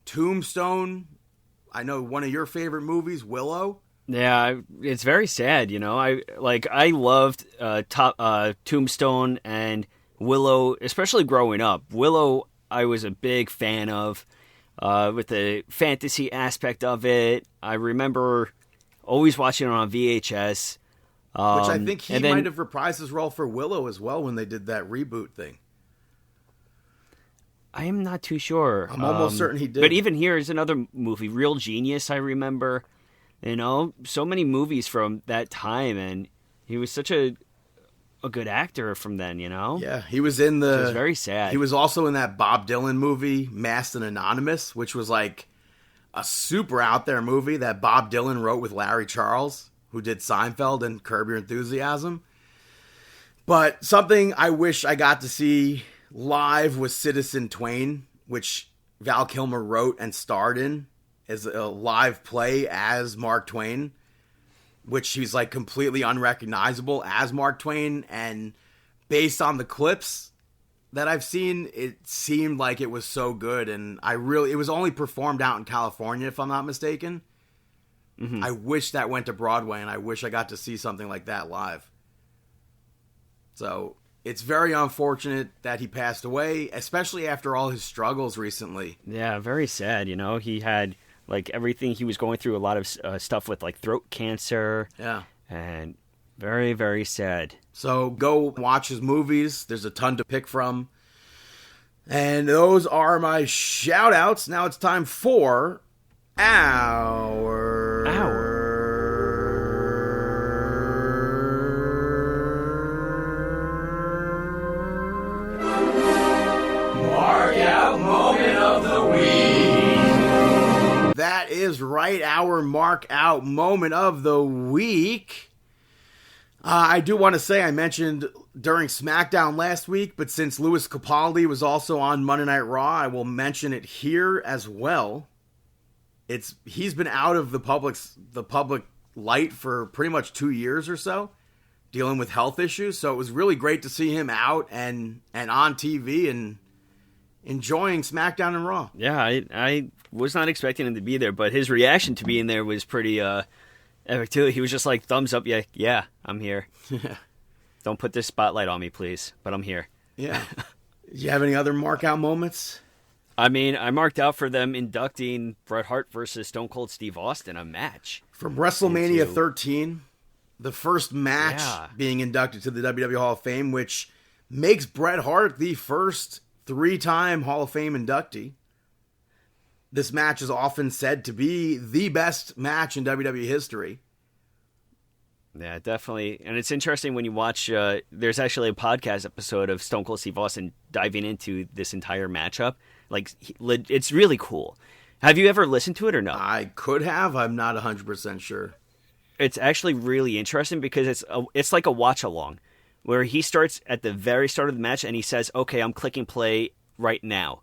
Tombstone. I know one of your favorite movies, Willow. Yeah, it's very sad, you know. I loved Tombstone and Willow, especially growing up. Willow, I was a big fan of, with the fantasy aspect of it. I remember always watching it on VHS. Which I think he might have reprised his role for Willow as well when they did that reboot thing. I am not too sure. I'm almost certain he did. But even here is another movie, Real Genius, I remember. You know, so many movies from that time, and he was such a good actor from then, you know? Yeah, he was in the... It was very sad. He was also in that Bob Dylan movie, Masked and Anonymous, which was like a super out there movie that Bob Dylan wrote with Larry Charles, who did Seinfeld and Curb Your Enthusiasm. But something I wish I got to see live was Citizen Twain, which Val Kilmer wrote and starred in as a live play as Mark Twain, which he's like completely unrecognizable as Mark Twain. And based on the clips that I've seen, it seemed like it was so good. And it was only performed out in California, if I'm not mistaken. Mm-hmm. I wish that went to Broadway, and I wish I got to see something like that live. So it's very unfortunate that he passed away, especially after all his struggles recently. Yeah, very sad. You know, he had like everything he was going through, a lot of stuff with like throat cancer. Yeah. And very, very sad. So go watch his movies. There's a ton to pick from. And those are my shout outs. Now it's time for our Mark Out Moment of the Week. That is right, our Mark Out Moment of the Week. I do want to say I mentioned during SmackDown last week, but since Louis Capaldi was also on Monday Night Raw, I will mention it here as well. He's been out of the public light for pretty much 2 years or so, dealing with health issues. So it was really great to see him out and on TV and enjoying SmackDown and Raw. Yeah, I was not expecting him to be there, but his reaction to being there was pretty epic too. He was just like, thumbs up, yeah, I'm here. Don't put this spotlight on me, please, but I'm here. Yeah. Did you have any other mark out moments? I mean, I marked out for them inducting Bret Hart versus Stone Cold Steve Austin, a match. From WrestleMania 13, the first match being inducted to the WWE Hall of Fame, which makes Bret Hart the first 3-time Hall of Fame inductee. This match is often said to be the best match in WWE history. Yeah, definitely. And it's interesting when you watch, there's actually a podcast episode of Stone Cold Steve Austin diving into this entire matchup. Like, it's really cool. Have you ever listened to it or no? I could have. I'm not 100% sure. It's actually really interesting because it's like a watch-along where he starts at the very start of the match and he says, okay, I'm clicking play right now.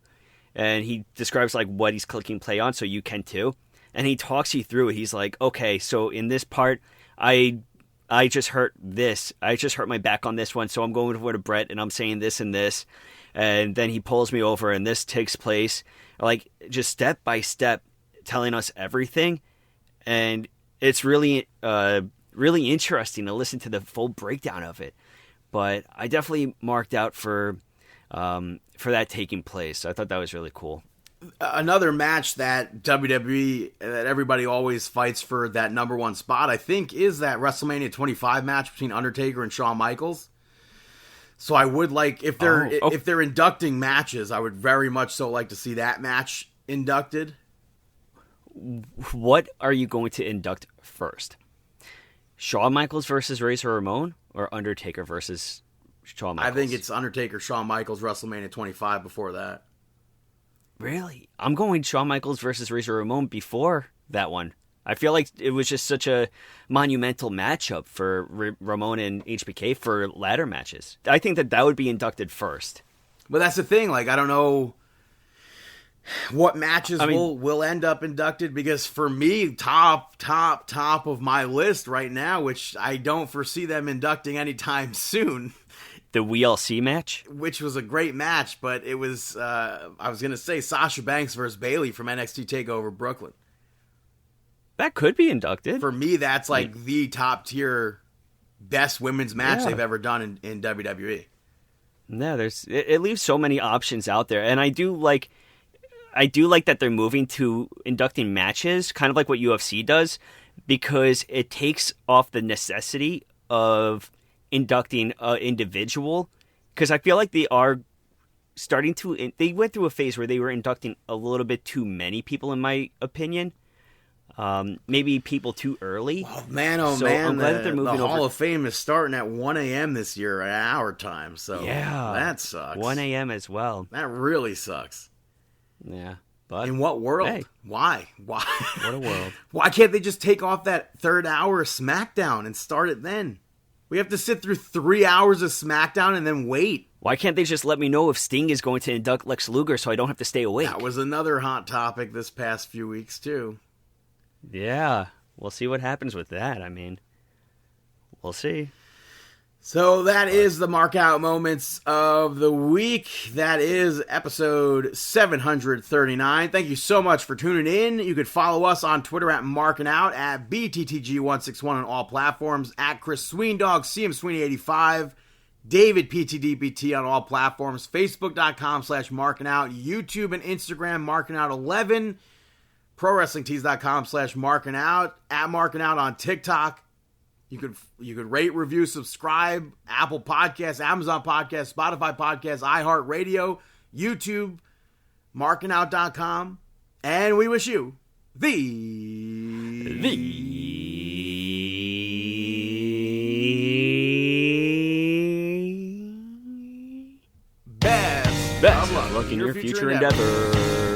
And he describes like what he's clicking play on, so you can too. And he talks you through it. He's like, okay, so in this part, I just hurt this. I just hurt my back on this one, so I'm going over to Bret and I'm saying this and this. And then he pulls me over and this takes place. Like, just step by step, telling us everything, and it's really really interesting to listen to the full breakdown of it. But I definitely marked out for that taking place. So I thought that was really cool. Another match that WWE, that everybody always fights for that number one spot, I think, is that WrestleMania 25 match between Undertaker and Shawn Michaels. So I would like, if they're inducting matches, I would very much so like to see that match inducted. What are you going to induct first? Shawn Michaels versus Razor Ramon, or Undertaker versus Shawn Michaels? I think it's Undertaker, Shawn Michaels, WrestleMania 25 before that. Really? I'm going Shawn Michaels versus Razor Ramon before that one. I feel like it was just such a monumental matchup for Ramon and HBK for ladder matches. I think that would be inducted first. But that's the thing. Like, I don't know what matches will end up inducted, because for me, top of my list right now, which I don't foresee them inducting anytime soon. The WLC match? Which was a great match, but it was, I was going to say Sasha Banks versus Bayley from NXT TakeOver Brooklyn. That could be inducted. For me, that's like the top tier best women's match they've ever done in WWE. No, it leaves so many options out there. And I do like that they're moving to inducting matches, kind of like what UFC does, because it takes off the necessity of inducting an individual, because I feel like they are starting to. They went through a phase where they were inducting a little bit too many people, in my opinion. Maybe people too early. Oh man! I'm glad that they're moving. The Hall of Fame is starting at 1 a.m. this year at our time. So yeah, that sucks. 1 a.m. as well. That really sucks. Yeah. But in what world? Hey, Why? What a world. Why can't they just take off that third hour of SmackDown and start it then? We have to sit through 3 hours of SmackDown and then wait. Why can't they just let me know if Sting is going to induct Lex Luger so I don't have to stay awake? That was another hot topic this past few weeks, too. Yeah. We'll see what happens with that. I mean, we'll see. So that is the Mark Out Moments of the week. That is episode 739. Thank you so much for tuning in. You could follow us on Twitter at Markin Out, at BTTG161 on all platforms, at Chris Sweendog, CM Sweeney 85, David PTDPT on all platforms, Facebook.com/Markin Out, YouTube and Instagram Markin Out 11, ProWrestlingTees.com/Markin Out, at Markin Out on TikTok. You could rate, review, subscribe, Apple Podcasts, Amazon Podcasts, Spotify Podcasts, iHeartRadio, YouTube, markinout.com, and we wish you the best of luck in your future endeavors.